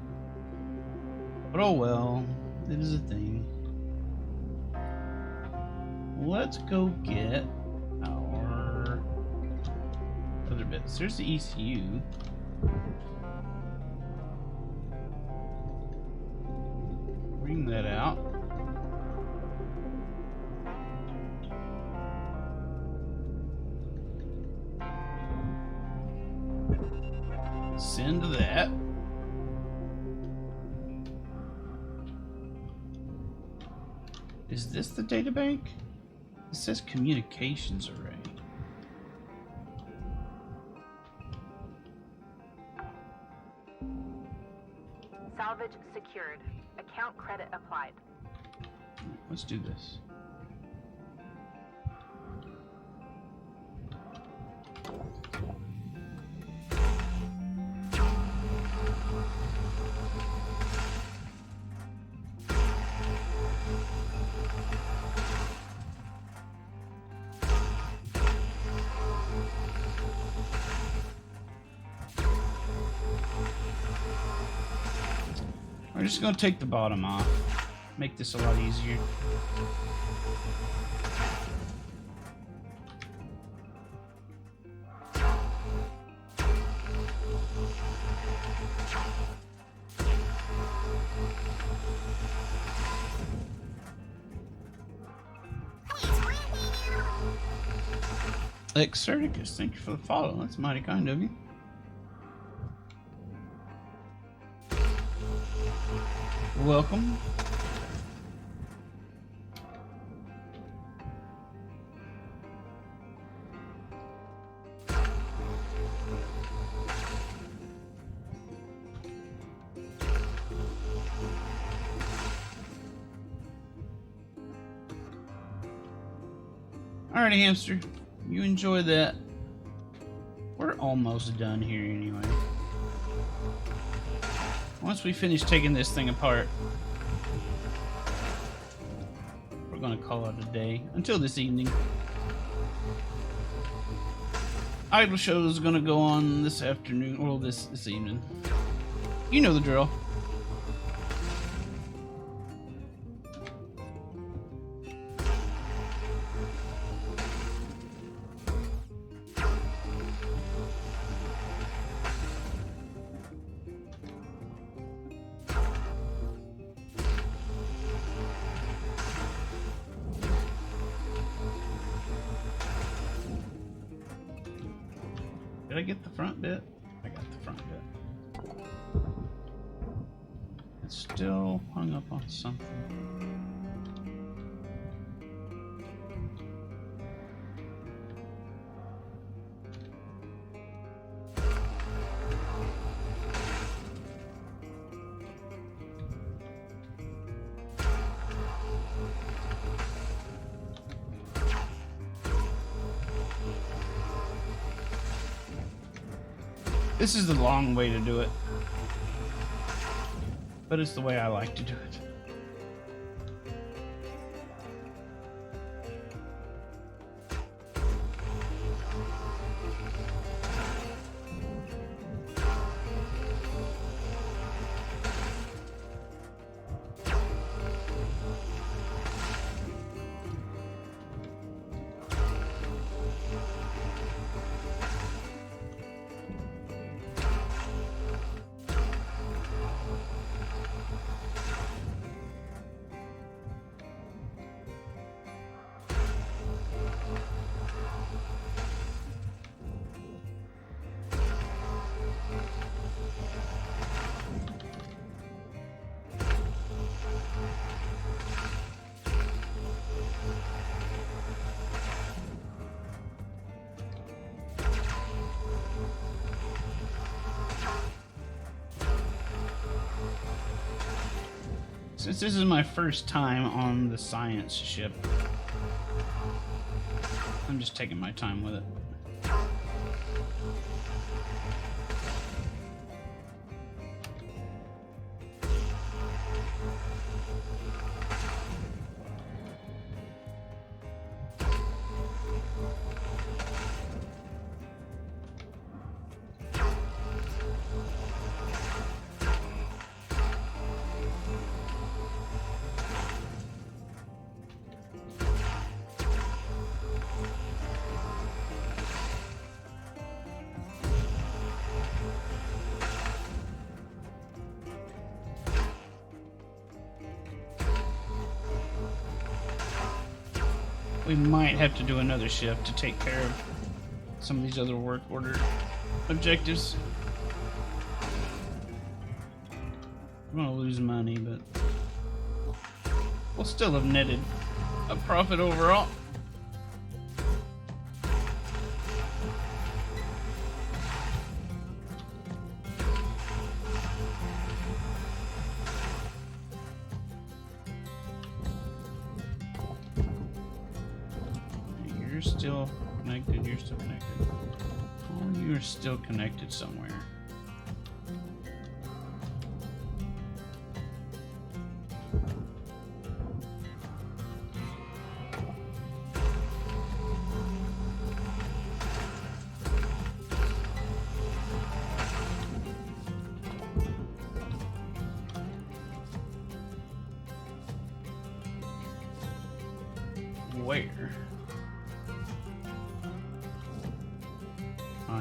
But oh well, it is a thing. Let's go get our other bits. There's the ECU. Bring that out. Send that. Is this the data bank? It says communications array. Salvage secured. Account credit applied. Let's do this. We're just going to take the bottom off. Make this a lot easier. Exerticus, thank you for the follow. That's mighty kind of you. Welcome. Alrighty, hamster. You enjoy that. We're almost done here anyway. Once we finish taking this thing apart, we're gonna call it a day until this evening. Idle show is gonna go on this afternoon, or this evening. You know the drill. Did I get the front bit? I got the front bit. It's still hung up on something. This is the long way to do it. But it's the way I like to do it. Since this is my first time on the science ship, I'm just taking my time with it. We might have to do another shift to take care of some of these other work order objectives. I'm gonna lose money, but we'll still have netted a profit overall. You're still connected, you're still connected. Oh, you're still connected somewhere. Where?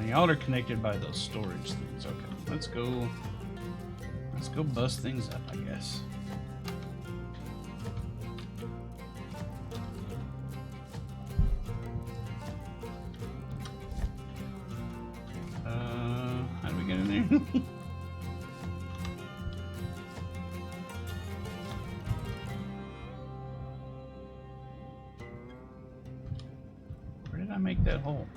Y'all are connected by those storage things. Okay, let's go bust things up, I guess. How do we get in there? Where did I make that hole?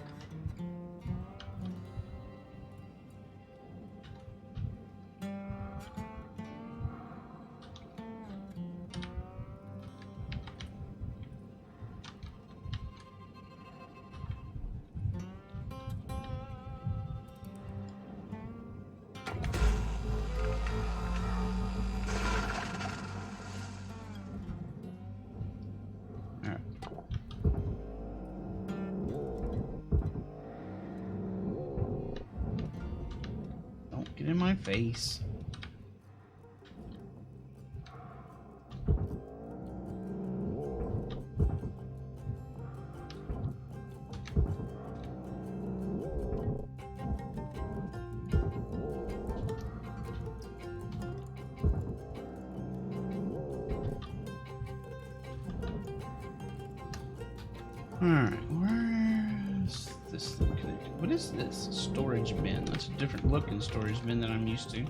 Get in my face. Alright, where's this thing connected? What is this? Storage bin. That's a different looking storage bin than I'm used to.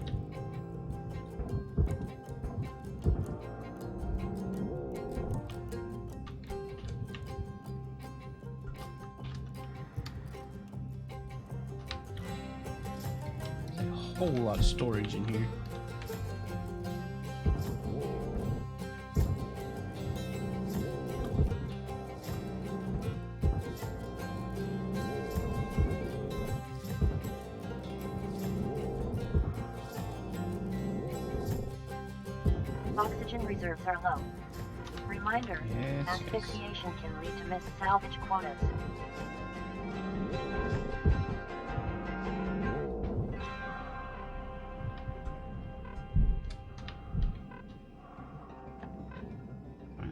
There's a whole lot of storage in here. Oxygen reserves are low. Reminder, Yes, yes. asphyxiation can lead to missed salvage quotas.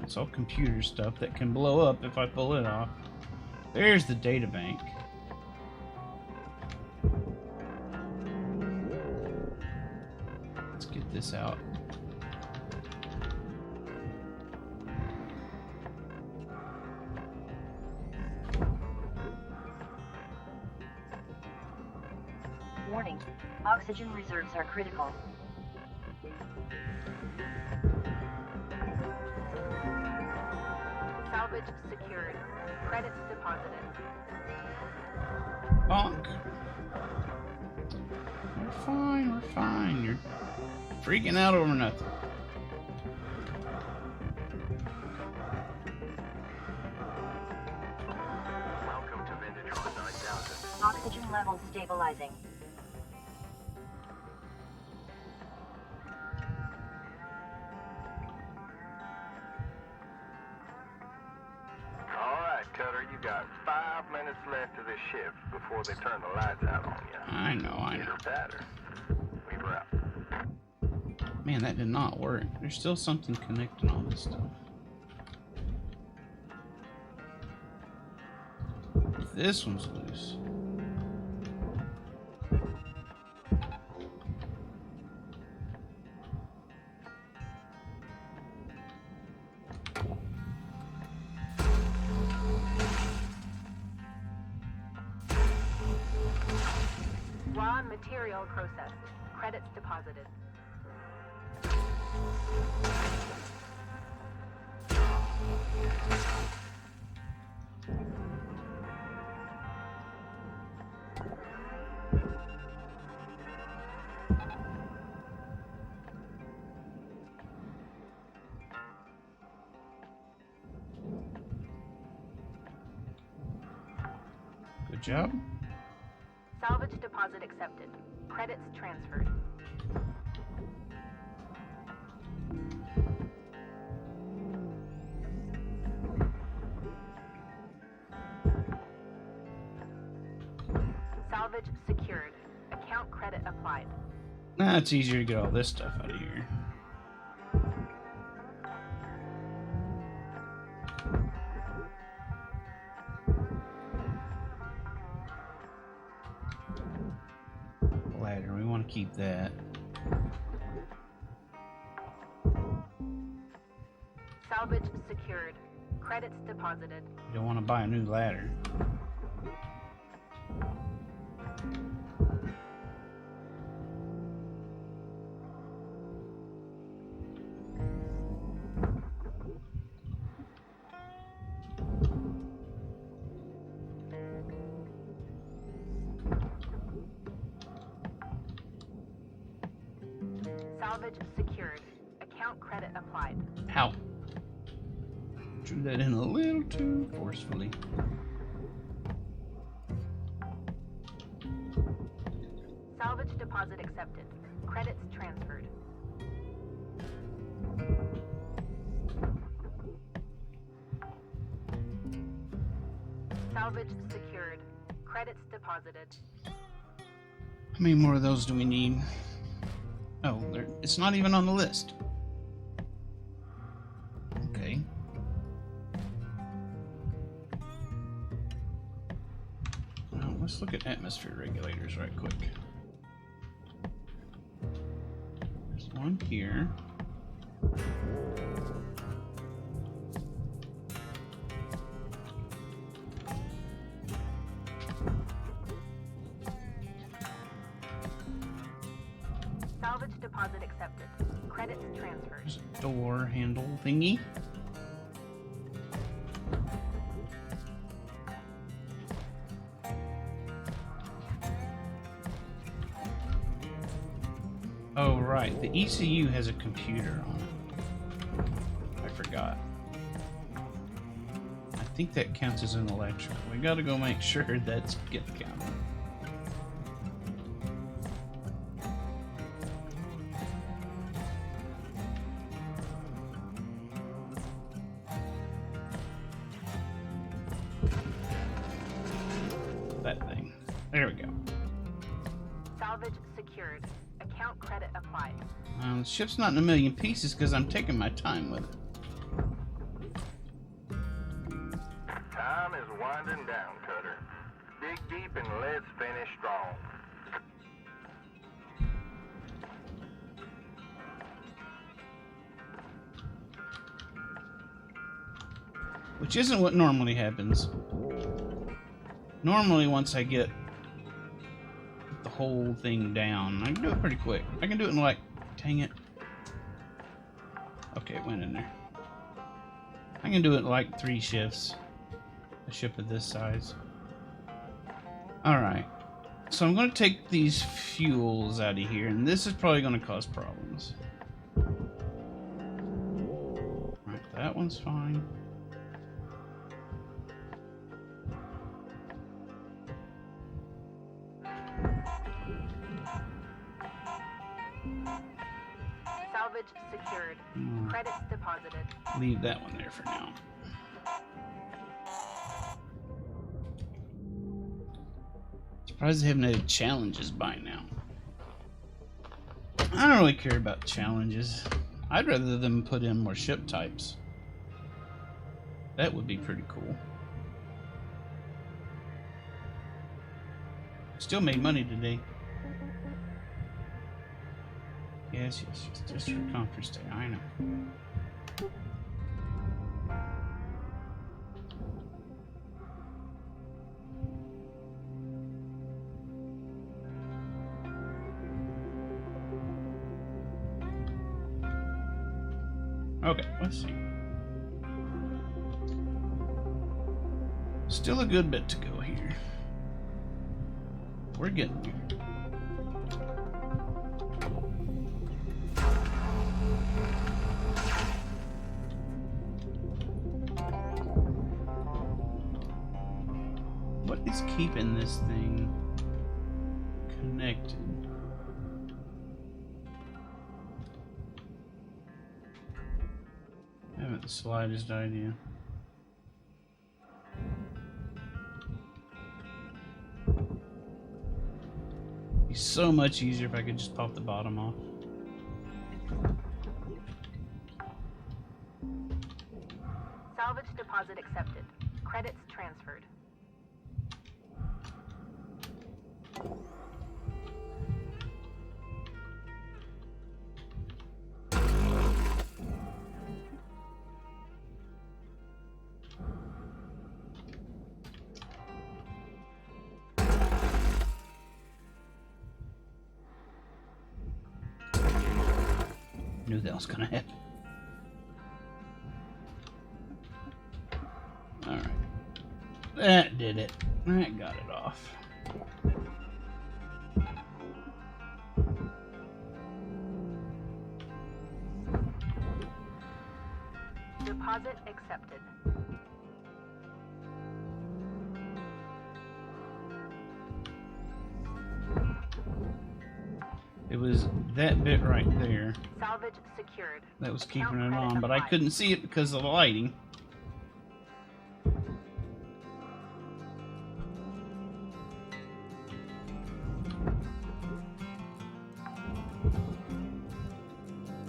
It's all computer stuff that can blow up if I pull it off. There's the data bank. Let's get this out. Warning, oxygen reserves are critical. Salvage secured. Credits deposited. Bonk. We're fine, we're fine. You're freaking out over nothing. Welcome to Vintatron 9000. Oxygen levels stabilizing. All right, Cutter, you got 5 minutes left of this shift before they turn the lights out on you. I know, I know. Either that or we were out. Man, that did not work. There's still something connecting all this stuff. This one's loose. Raw material processed. Credits deposited. Good job. Salvage deposit accepted. Credits transferred. Salvage secured. Account credit applied. Nah, it's easier to get all this stuff out of here. Ladder, we want to keep that. Salvage secured. Credits deposited. You don't want to buy a new ladder. Salvage secured. Account credit applied. How? Drew that in a little too forcefully. Salvage deposit accepted. Credits transferred. Salvage secured. Credits deposited. How many more of those do we need? Oh, it's not even on the list. Okay. Well, let's look at atmosphere regulators right quick. There's one here. Salvage deposit accepted. Credits transferred. There's a door handle thingy. Oh, right. The ECU has a computer on it. I forgot. I think that counts as an electrical. We gotta go make sure that's get counted. There we go. Salvage secured. Account credit applied. The ship's not in a million pieces because I'm taking my time with it. Time is winding down, Cutter. Dig deep and let's finish strong. Which isn't what normally happens. Normally, once I get the whole thing down, I can do it pretty quick. I can do it in like, dang it. Okay, it went in there. I can do it in like 3 shifts. A ship of this size. Alright. So I'm going to take these fuels out of here, and this is probably going to cause problems. Alright, that one's fine. Salvage secured. Credits deposited. Leave that one there for now. Surprised they haven't had challenges by now. I don't really care about challenges. I'd rather them put in more ship types. That would be pretty cool. Still made money today. Yes, just for conference day. I know. Okay, let's see. Still a good bit to go here. We're getting there. What is keeping this thing connected? I haven't the slightest idea. It'd be so much easier if I could just pop the bottom off. Salvage deposit accepted. Credits transferred. Knew that was gonna happen. Alright. That did it. That got it off. Deposit accepted. It was that bit right there Salvage secured. that was Account keeping it credit on, but I applied. couldn't see it because of the lighting.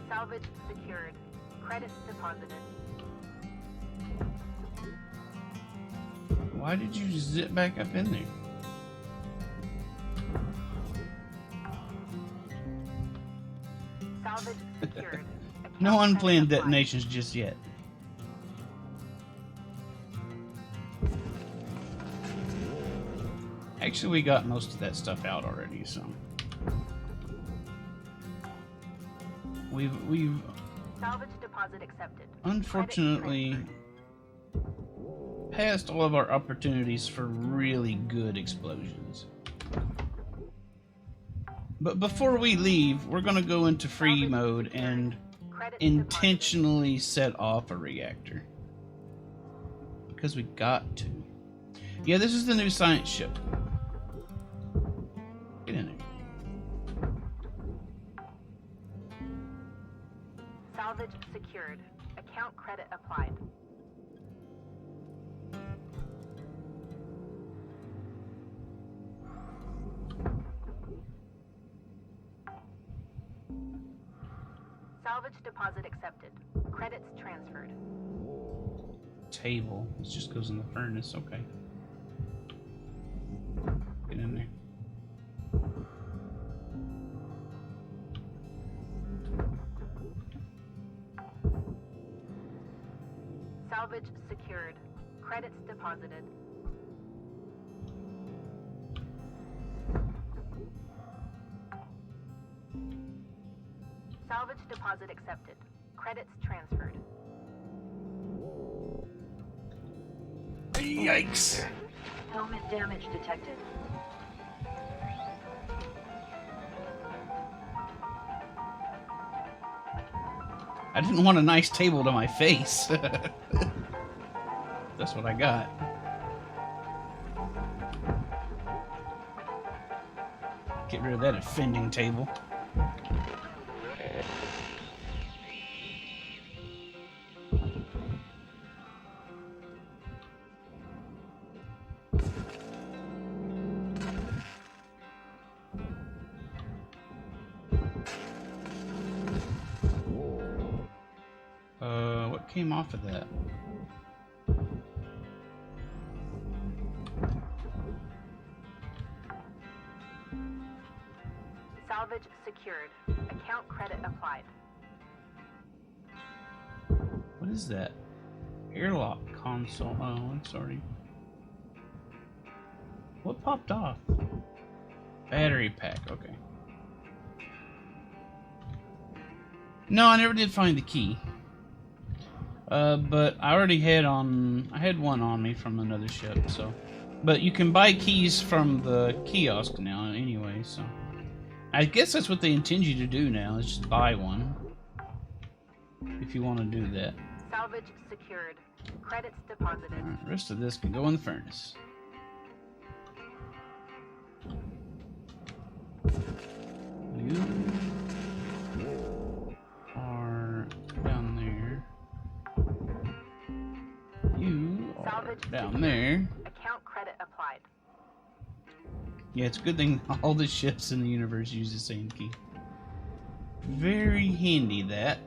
Salvage secured. Credits deposited. Why did you zip back up in there? Salvage secured. No Account unplanned credit applied. detonations just yet. Actually, we got most of that stuff out already, so we've Salvage deposit accepted. unfortunately passed all of our opportunities for really good explosions. But before we leave, we're going to go into free mode and Credits intentionally set off a reactor. Because we got to. Yeah, this is the new science ship. Get in there. deposited. Salvage secured. Account credit applied. Salvage deposit accepted. Credits transferred. Table. This just goes in the furnace. Okay. Get in there. Salvage secured. Credits deposited. Salvage deposit accepted. Credits transferred. Yikes! Helmet damage detected. I didn't want a nice table to my face. That's what I got. Get rid of that offending table. What came off of that? Salvage secured. Account credit applied. What is that? Airlock console. Oh, I'm sorry. What popped off? Battery pack. Okay. No, I never did find the key. But I already had I had one on me from another ship, so. But you can buy keys from the kiosk now anyway, so. I guess that's what they intend you to do now, is just buy one. If you want to do that. Salvage secured. Credits deposited. Alright, the rest of this can go in the furnace. You are down there. You are Salvage down secured. there. Account credit applied. Yeah, it's a good thing all the ships in the universe use the same key. Very handy, that.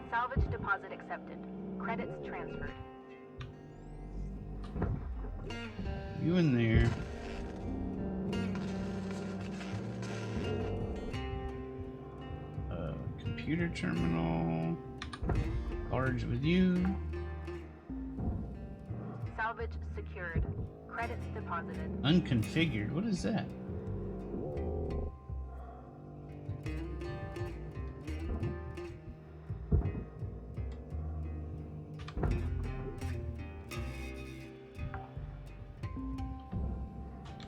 Salvage deposit accepted. Credits transferred. You in there. Computer terminal. Large with you. Salvage secured. Credits deposited. Unconfigured. What is that?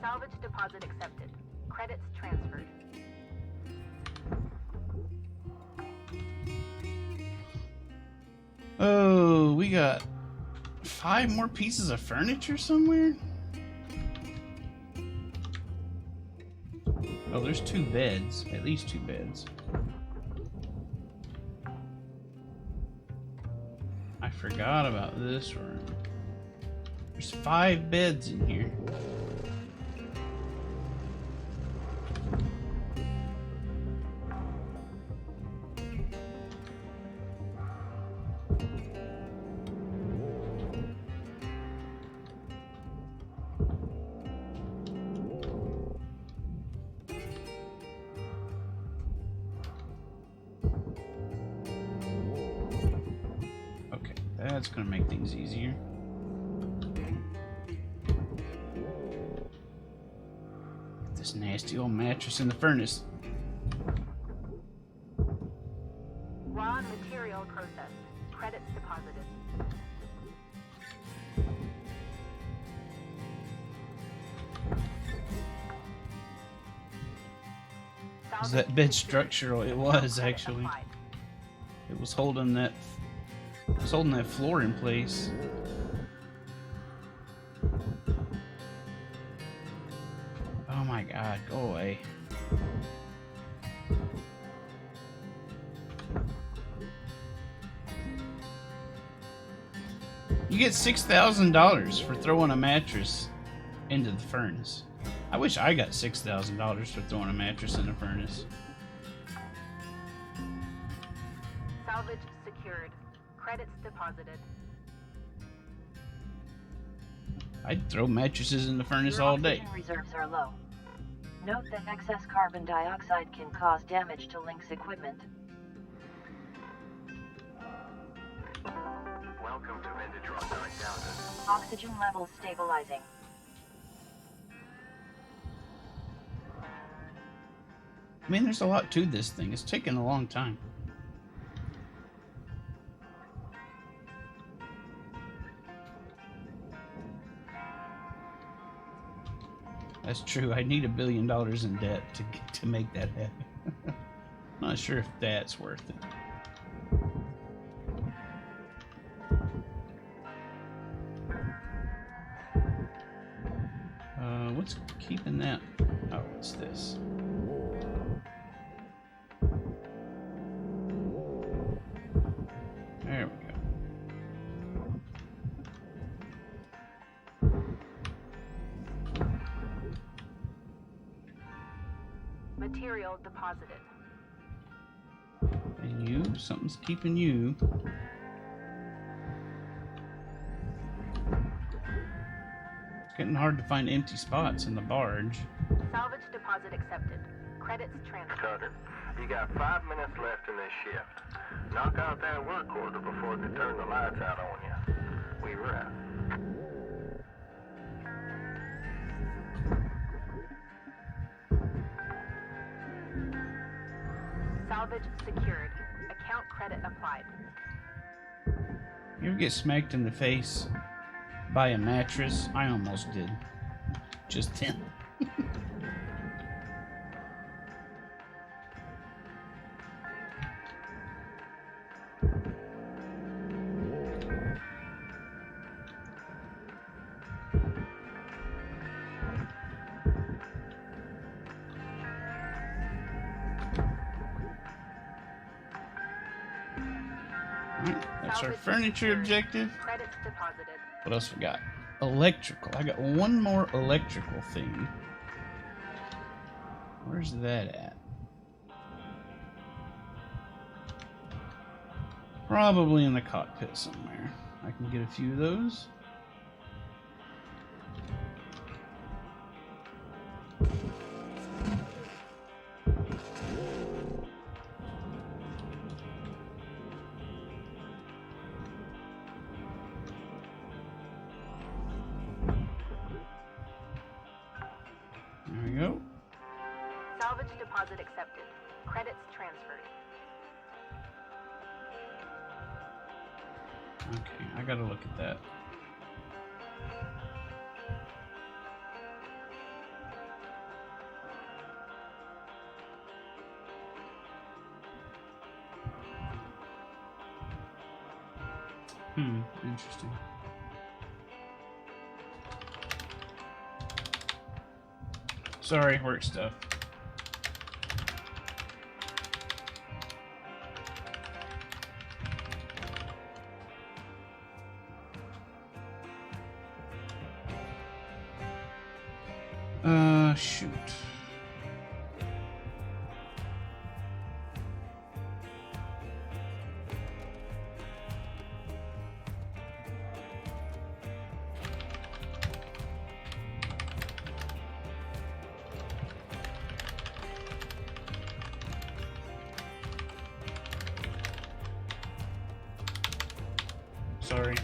Salvage deposit accepted. Credits transferred. Oh, we got 5 more pieces of furniture somewhere? Oh, there's 2 beds. At least 2 beds. I forgot about this room. There's 5 beds in here. That's gonna make things easier. Get this nasty old mattress in the furnace. Raw material processed. Credits deposited. Is that bed structural? It was actually. Applied. It was holding that. It was holding that floor in place. Oh my God! Go away. You get $6,000 for throwing a mattress into the furnace. I wish I got $6,000 for throwing a mattress in a furnace. Salvage secured. Credits deposited. I'd throw mattresses in the furnace Your all day. oxygen reserves are low. Note that excess carbon dioxide can cause damage to Link's equipment. Welcome to Vintage 9000. Oxygen levels stabilizing. I mean, there's a lot to this thing. It's taken a long time. That's true. I need $1 billion in debt to make that happen. Not sure if that's worth it. What's keeping that? Oh, it's this. There we go. Material deposited. And you, something's keeping you. It's getting hard to find empty spots in the barge. Salvage deposit accepted. Credits transferred. Carter, you got 5 minutes left in this shift. Knock out that work order before they turn the lights out on you. We wrap. Salvage secured. Account credit applied. You ever get smacked in the face by a mattress? I almost did. Just then. Alright, that's our furniture objective. Credits deposited. What else we got? Electrical. I got one more electrical thing. Where's that at? Probably in the cockpit somewhere. I can get a few of those. There we go. Salvage deposit accepted. Credits transferred. Okay, I gotta look at that. Interesting. Sorry, work stuff. Shoot. Sorry.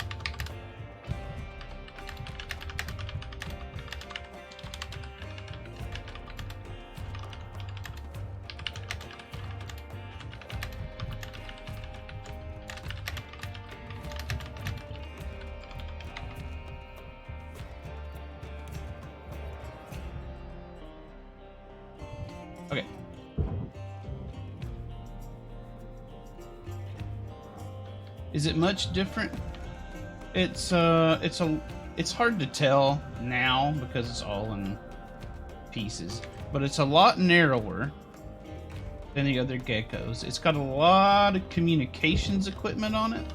Okay. Is it much different? It's hard to tell now because it's all in pieces, but it's a lot narrower than the other Geckos. It's got a lot of communications equipment on it,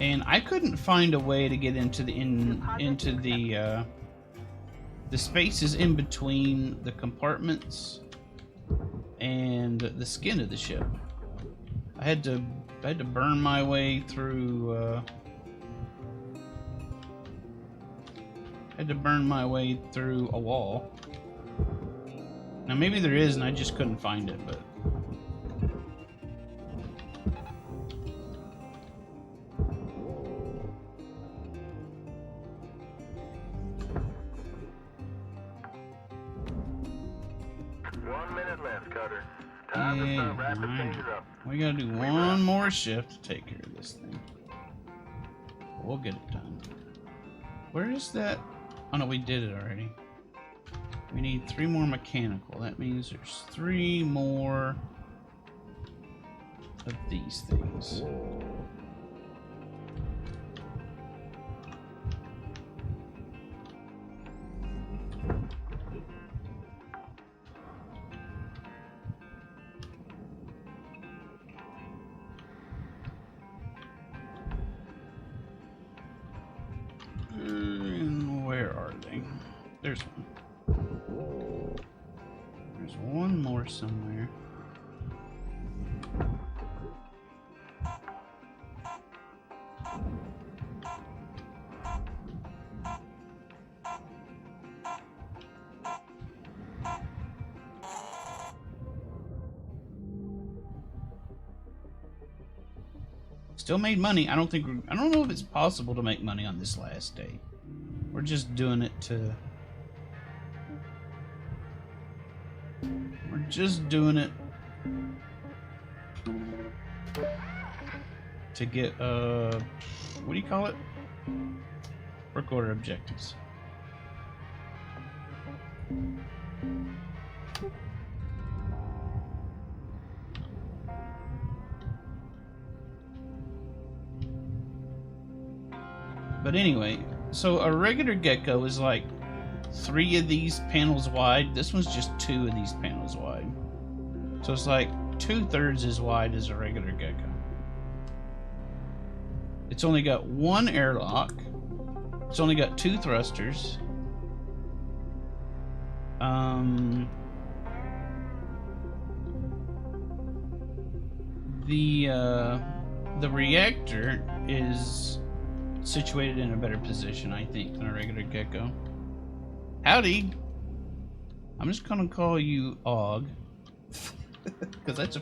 and I couldn't find a way to get into the the spaces in between the compartments and the skin of the ship. I had to burn my way through a wall. Now maybe there is and I just couldn't find it, but we gotta do one more shift to take care of this thing. We'll get it done. Where is that? Oh no, we did it already. We need 3 more mechanical. That means there's 3 more of these things. Where are they? There's one. There's one more somewhere. Still made money. I don't know if it's possible to make money on this last day. We're just doing it to... We're just doing it to get, what do you call it? Work order objectives. But anyway, so a regular Gecko is like 3 of these panels wide. This one's just 2 of these panels wide. So it's like 2/3 as wide as a regular Gecko. It's only got 1 airlock. It's only got 2 thrusters. The reactor is situated in a better position, I think, than a regular Gecko. Howdy! I'm just gonna call you Og, because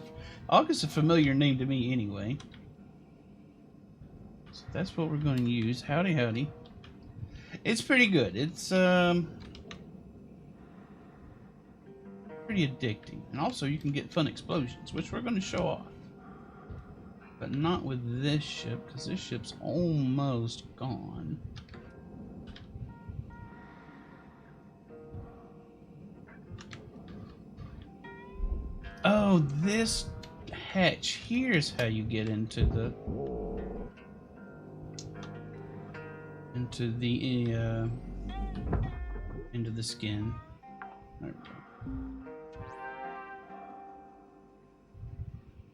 Og is a familiar name to me anyway. So that's what we're going to use. Howdy, howdy. It's pretty good. It's pretty addicting, and also you can get fun explosions, which we're going to show off. But not with this ship, because this ship's almost gone. Oh, this hatch here's how you get into the skin. There we go.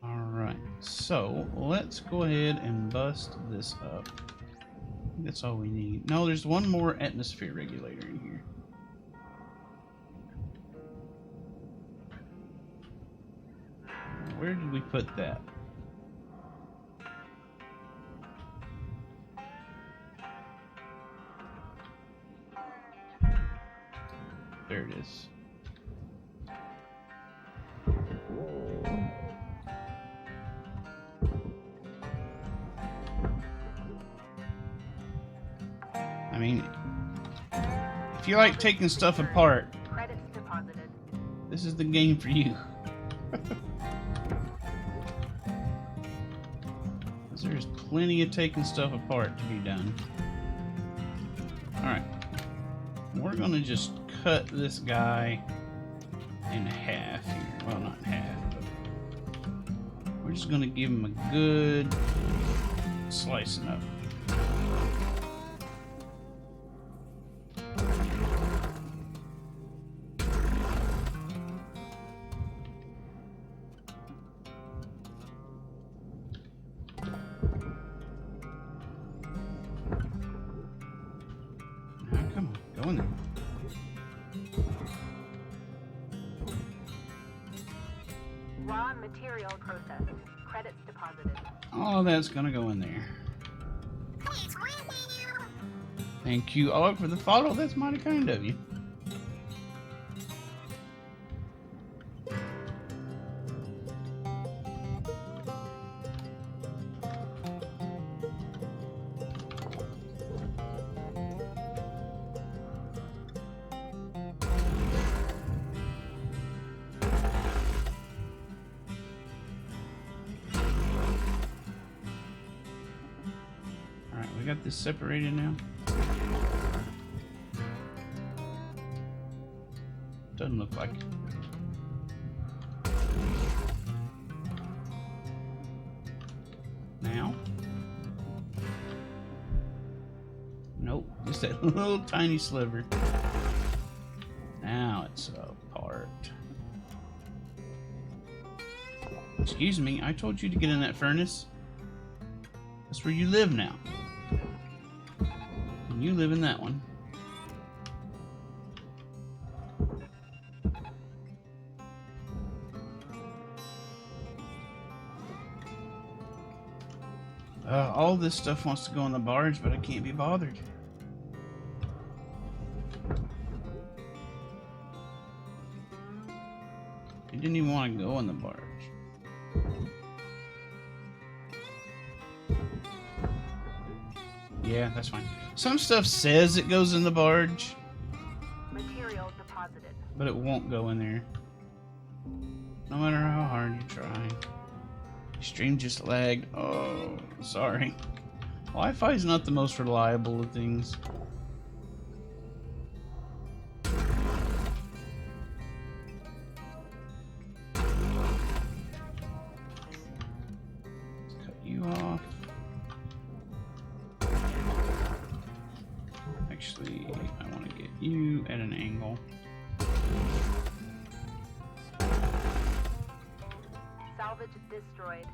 Alright, so let's go ahead and bust this up. That's all we need. No, there's one more atmosphere regulator in here. Where did we put that? There it is. I mean, if you like taking stuff apart, Credits deposited. this is the game for you. Because there's plenty of taking stuff apart to be done. Alright. We're going to just cut this guy in half here. Well, not in half, but we're just going to give him a good slicing up. Come on, go in there. Credits deposited. All that's gonna go in there. Thank you, Og, for the follow. That's mighty kind of you. Alright, we got this separated now. Doesn't look like it. Now? Nope, just that little tiny sliver. Now it's apart. Excuse me, I told you to get in that furnace. That's where you live now. And you live in that one. All this stuff wants to go in the barge, but I can't be bothered. I didn't even want to go in the barge. Yeah, that's fine. Some stuff says it goes in the barge, Material deposited. but it won't go in there. No matter how hard you try. Stream just lagged. Oh, sorry. Wi-Fi is not the most reliable of things. Let's cut you off. Actually, I want to get you at an angle. Salvage destroyed.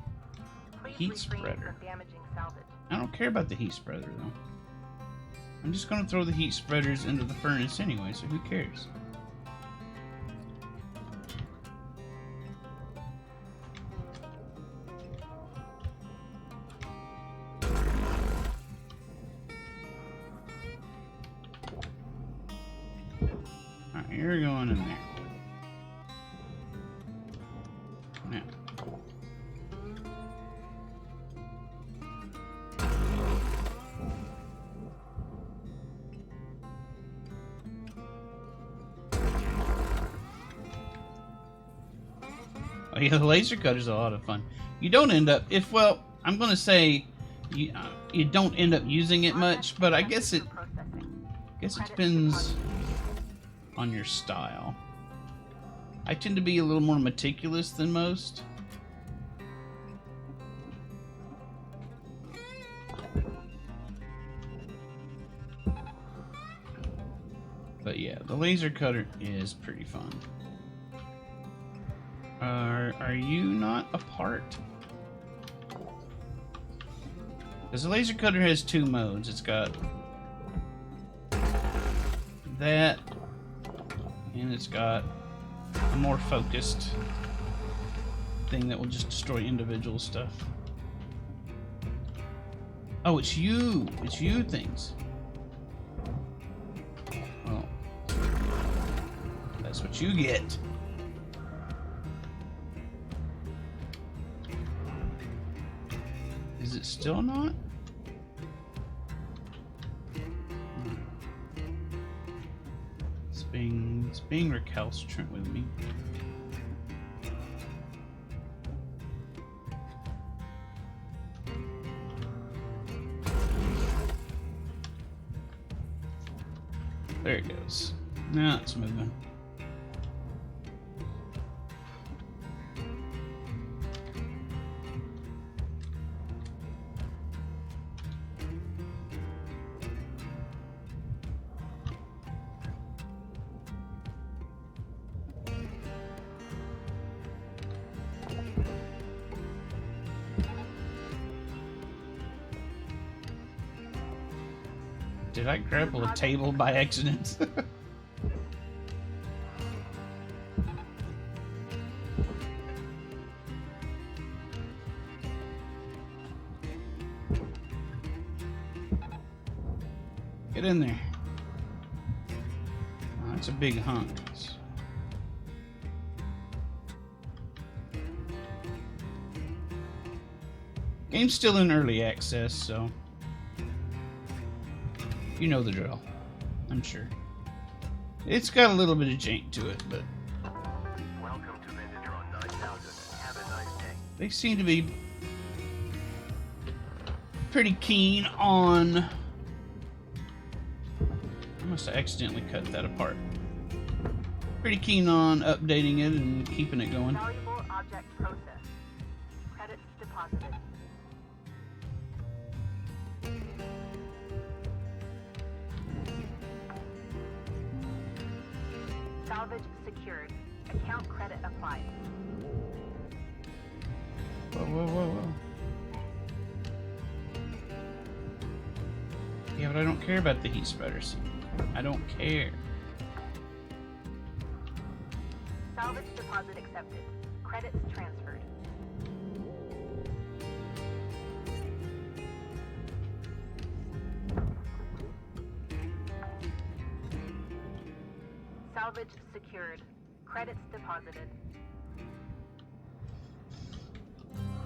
Please Heat refrain spreader. from damaging salvage. I don't care about the heat spreader though. I'm just gonna throw the heat spreaders into the furnace anyway, so who cares? Alright, you're going in there. Now. Oh yeah, the laser cutter's a lot of fun. You don't end up, well, I'm gonna say you don't end up using it much, but I guess it depends on your style. I tend to be a little more meticulous than most. But yeah, the laser cutter is pretty fun. Are you not a part? Because the laser cutter has two modes. It's got that, and it's got a more focused thing that will just destroy individual stuff. Oh, it's you! It's you things. Well, that's what you get. Is it still not? It's being recalcitrant with me. There it goes. Now it's moving. Did I grapple a table by accident? Get in there. Oh, that's a big hunk. Game's still in early access, so you know the drill, I'm sure. It's got a little bit of jank to it, but Welcome to Vendatron 9000. Have a nice day. they seem to be pretty keen on... I must have accidentally cut that apart. Pretty keen on updating it and keeping it going. Valuable object processed. Credits deposited. Salvage secured. Account credit applied. Whoa, whoa, whoa, whoa. Yeah, but I don't care about the heat spreaders. I don't care. Salvage deposit accepted. Credits transferred. Salvage secured. Credits deposited.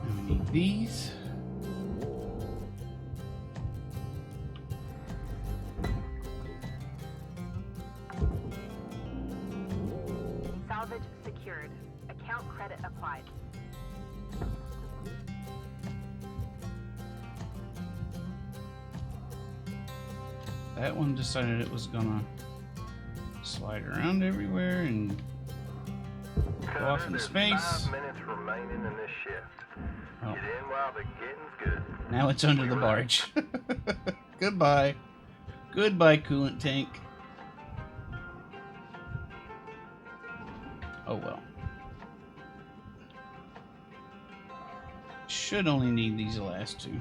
I need these. Salvage secured. Account credit applied. That one decided it was gonna slide around everywhere and go off into There's space. 5 minutes remaining in this shift. Oh. Get in while the getting's good. Now it's under the barge. Goodbye. Goodbye, coolant tank. Oh well. Should only need these last two.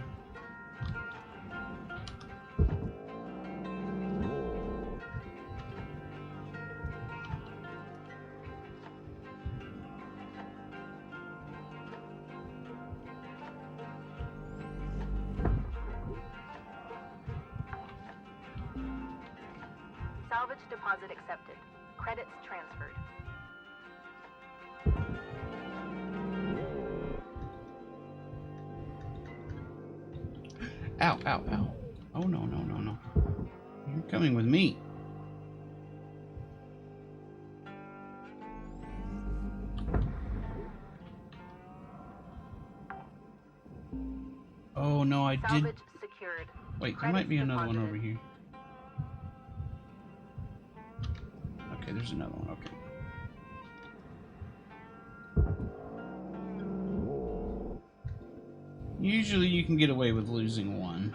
Salvage deposit accepted. Credits transferred. Ow, ow, ow. Oh, no, no, no, no. You're coming with me. Oh, no, I did... Salvage secured. Wait, there might be Credits another one over deposited. here. Okay, there's another one, okay. Usually you can get away with losing one.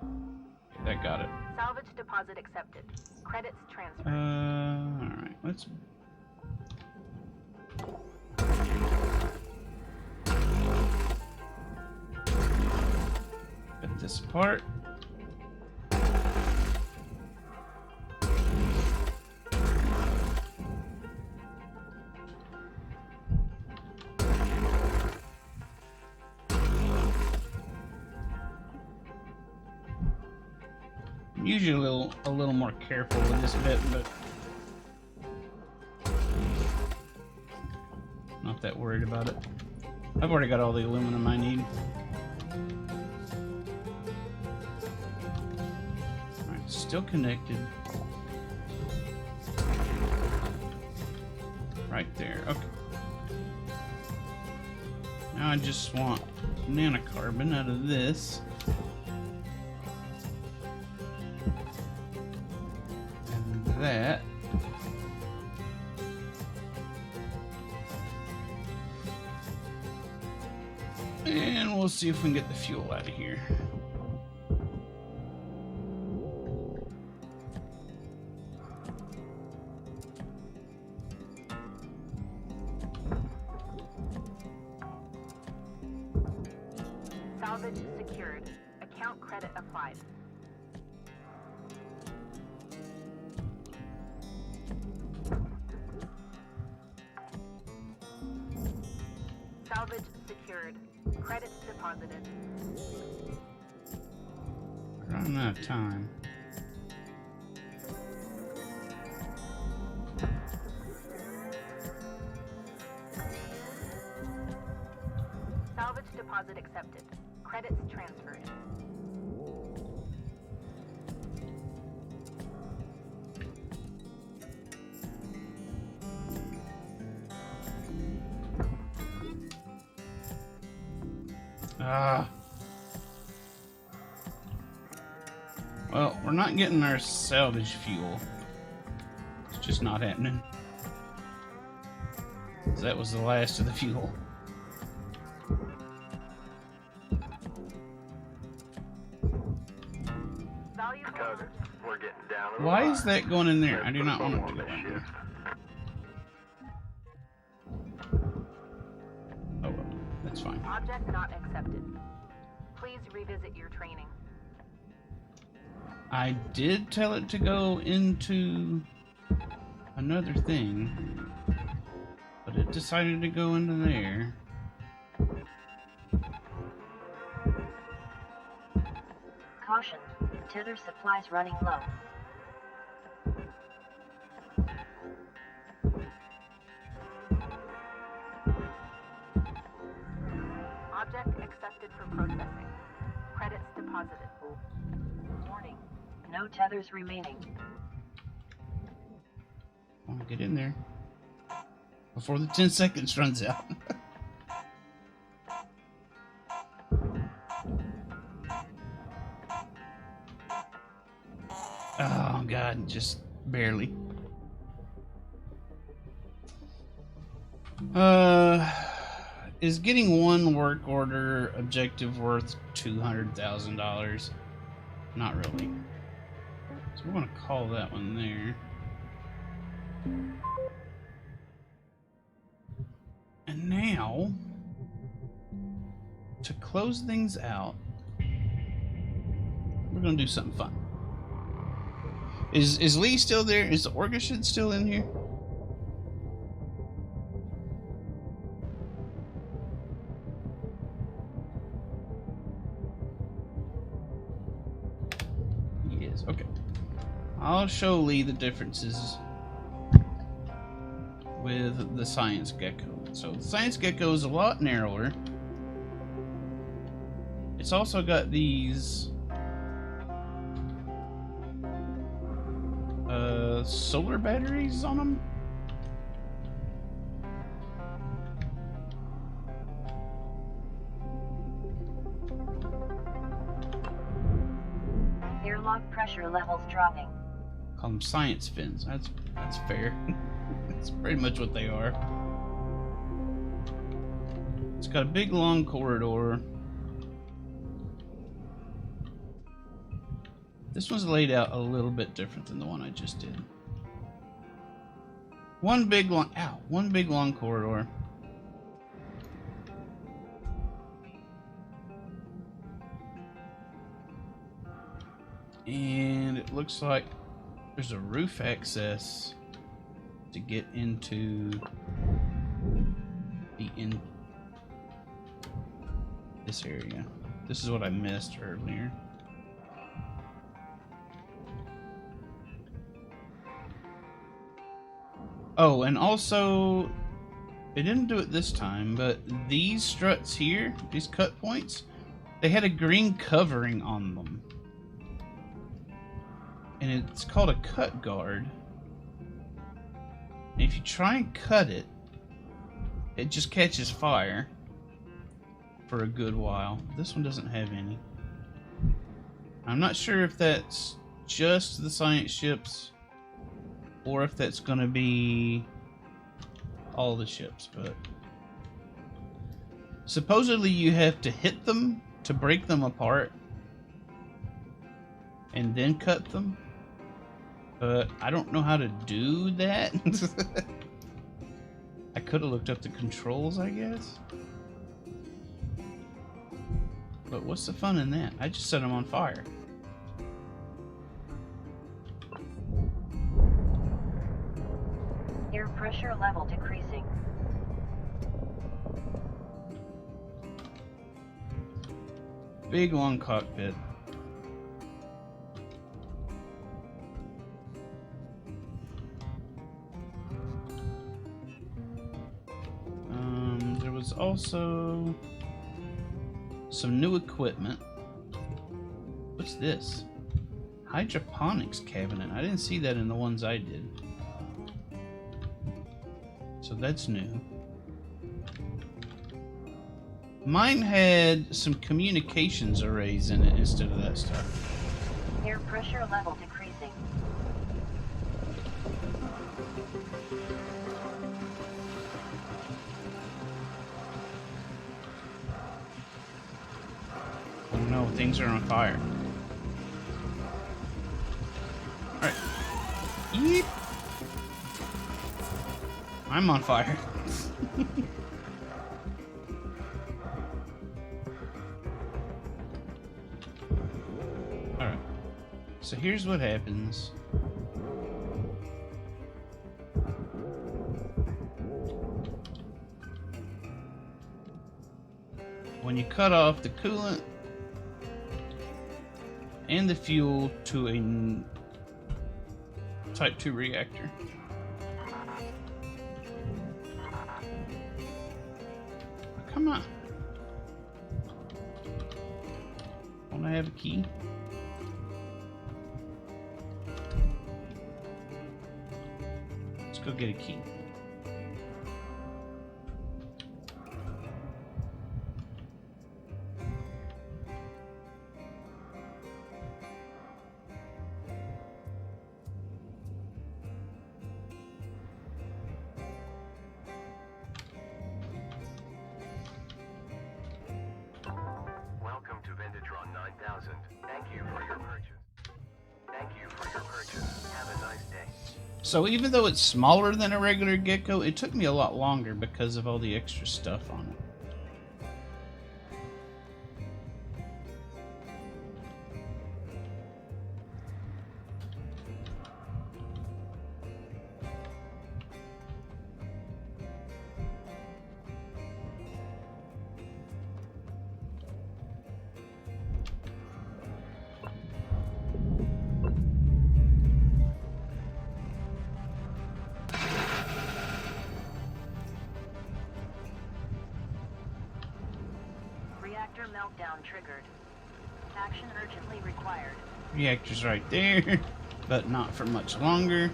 Okay, that got it. Salvage deposit accepted. Credits transferred. Alright, let's... Put this apart. I'm usually a little more careful with this bit, but not that worried about it. I've already got all the aluminum I need. Alright, still connected. Right there, okay. Now I just want nanocarbon out of this. And that. And we'll see if we can get the fuel out of here. Salvage secured. Account credit applied. Salvage secured. Credits deposited. We're running out of time. Salvage deposit accepted. Credits transferred. Ah. Well, we're not getting our salvage fuel. It's just not happening. 'Cause that was the last of the fuel. Value Cody, we're getting down to the Why wire. is that going in there? I Let's do put not a want it bow to on go this in there. shift. Oh well, that's fine. Object not accepted. Please revisit your training. I did tell it to go into another thing, but it decided to go into there. Caution. Tether supplies running low. Object accepted for processing. Credits deposited. Warning. No tethers remaining. I want to get in there before the 10 seconds runs out. Oh god, just barely. Is getting one work order objective worth $200,000? Not really. So we're gonna call that one there. And now, to close things out, we're gonna do something fun. Is Lee still there? Is the Orgashed still in here? He is. Okay. I'll show Lee the differences with the Science Gecko. So the Science Gecko is a lot narrower. It's also got these solar batteries on them. Airlock pressure levels dropping. Call them science fins. That's fair. That's pretty much what they are. It's got a big long corridor. This one's laid out a little bit different than the one I just did. One big long corridor. And it looks like there's a roof access to get into this area. This is what I missed earlier. Oh, and also, they didn't do it this time, but these struts here, these cut points, they had a green covering on them. And it's called a cut guard. And if you try and cut it, it just catches fire for a good while. This one doesn't have any. I'm not sure if that's just the science ships or if that's going to be all the ships, but supposedly you have to hit them to break them apart and then cut them, but I don't know how to do that. I could have looked up the controls, I guess, but what's the fun in that? I just set them on fire. Air pressure level decreasing. Big long cockpit. There was also some new equipment. What's this? Hydroponics cabinet. I didn't see that in the ones I did. So that's new. Mine had some communications arrays in it instead of that stuff. Air pressure level decreasing. Oh no, things are on fire. Alright. Yeep. I'm on fire. Alright. So here's what happens. When you cut off the coolant and the fuel to a Type 2 reactor. Come on. Don't I have a key? Let's go get a key. So even though it's smaller than a regular Gecko, it took me a lot longer because of all the extra stuff on it. Reactor meltdown triggered. Action urgently required. Reactor's right there, but not for much longer.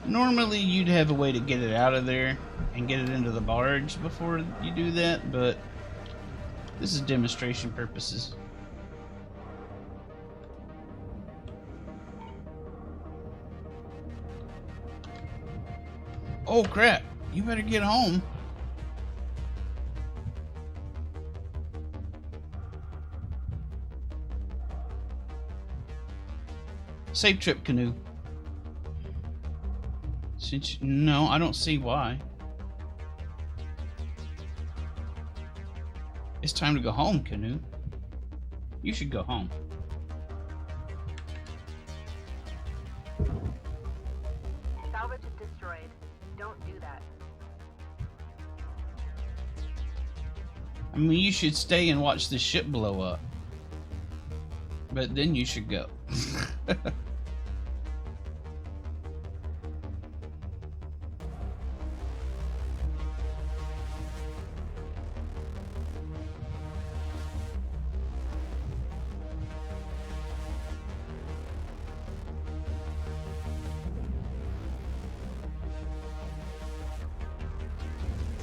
Normally you'd have a way to get it out of there and get it into the barge before you do that, but this is demonstration purposes. Oh crap, you better get home. Safe trip, Canoe. No, I don't see why. It's time to go home, Canoe. You should go home. Salvage is destroyed. Don't do that. I mean, you should stay and watch the ship blow up. But then you should go.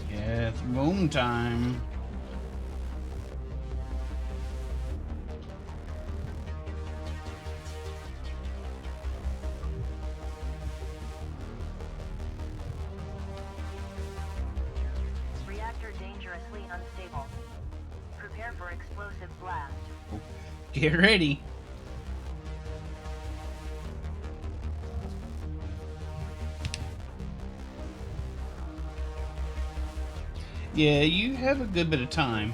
Yeah, it's boom time. Reactor dangerously unstable. Prepare for explosive blast. Get ready. Yeah, you have a good bit of time.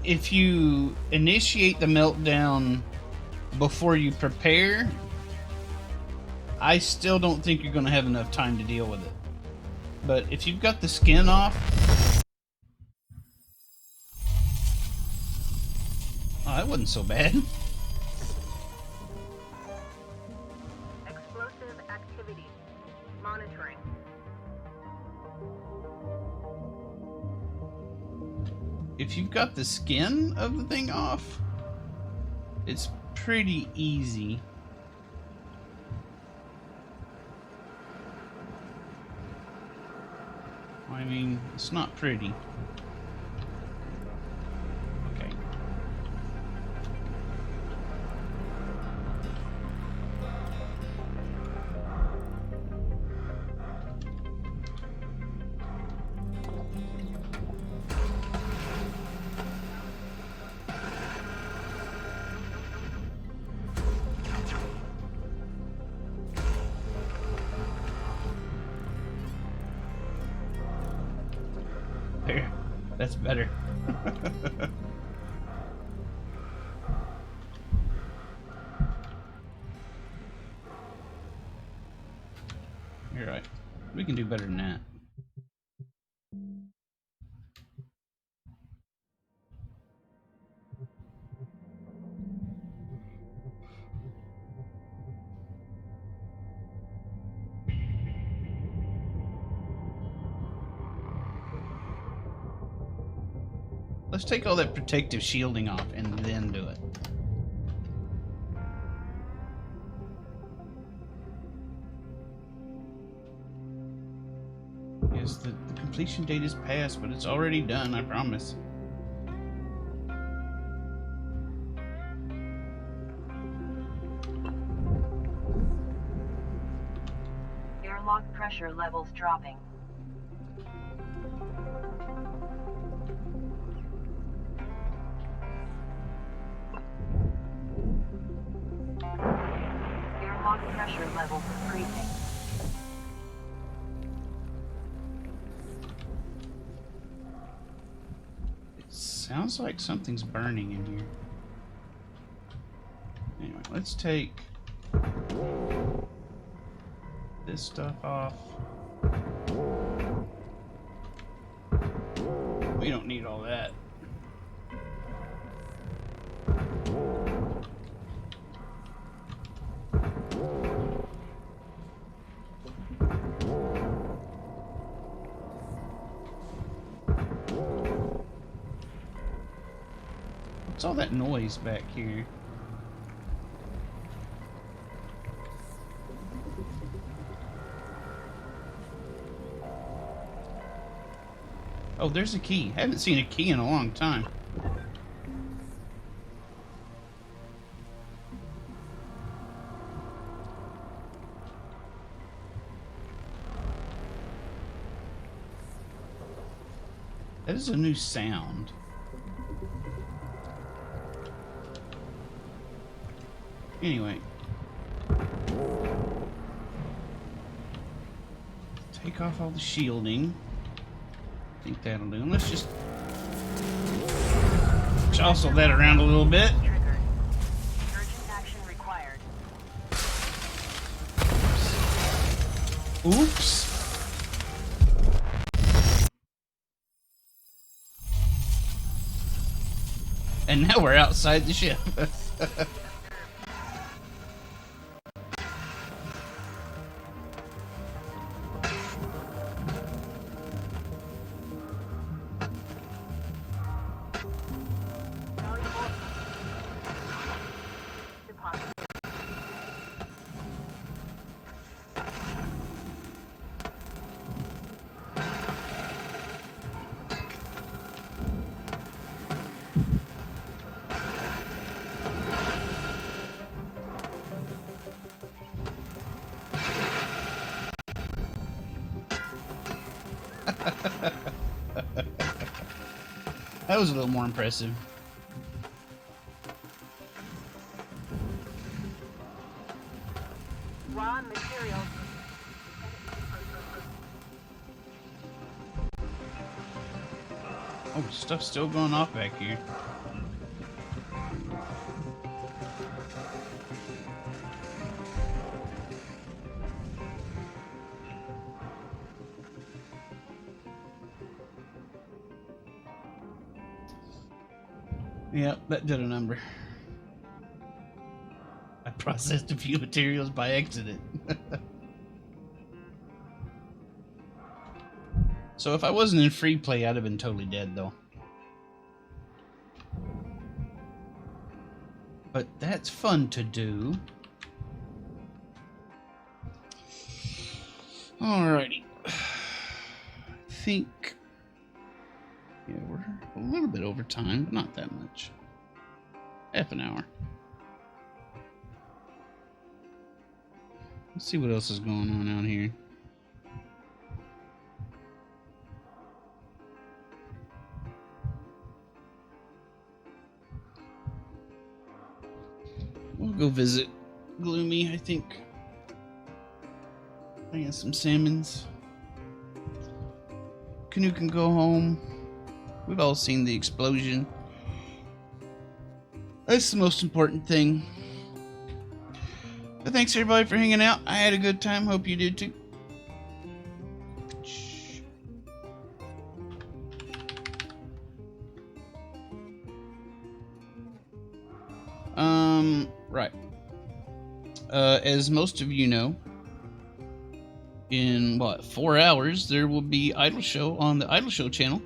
If you initiate the meltdown before you prepare, I still don't think you're going to have enough time to deal with it. But if you've got the skin off... Oh, that wasn't so bad. Explosive activity. Monitoring. If you've got the skin of the thing off, it's pretty easy. I mean, it's not pretty. Okay. There. That's better. You're right. We can do better than that. Let's take all that protective shielding off and then do it. Yes, the completion date is past, but it's already done, I promise. Airlock pressure levels dropping. Airlock pressure levels increasing. It sounds like something's burning in here. Anyway, let's take this stuff off. We don't need all that. What's all that noise back here? Oh, there's a key. Haven't seen a key in a long time. That is a new sound. Anyway. Take off all the shielding. I think that'll do. Let's just jostle that around a little bit. Triggered. Urgent action required. Oops. And now we're outside the ship. That was a little more impressive. Raw materials. Oh, stuff's still going off back here. Yep, that did a number. I processed a few materials by accident. So if I wasn't in free play, I'd have been totally dead, though. But that's fun to do. Alrighty. I think... Yeah, we're a little bit over time, but not that much. Half an hour. Let's see what else is going on out here. We'll go visit Gloomy, I think. I got some salmons. Canoe can go home. We've all seen the explosion. That's the most important thing. But thanks everybody for hanging out. I had a good time. Hope you did too. Right. As most of you know, in 4 hours there will be Idle Show on the Idle Show channel.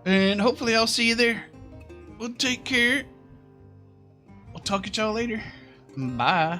And hopefully I'll see you there. Well, take care. We'll talk at y'all later. Bye.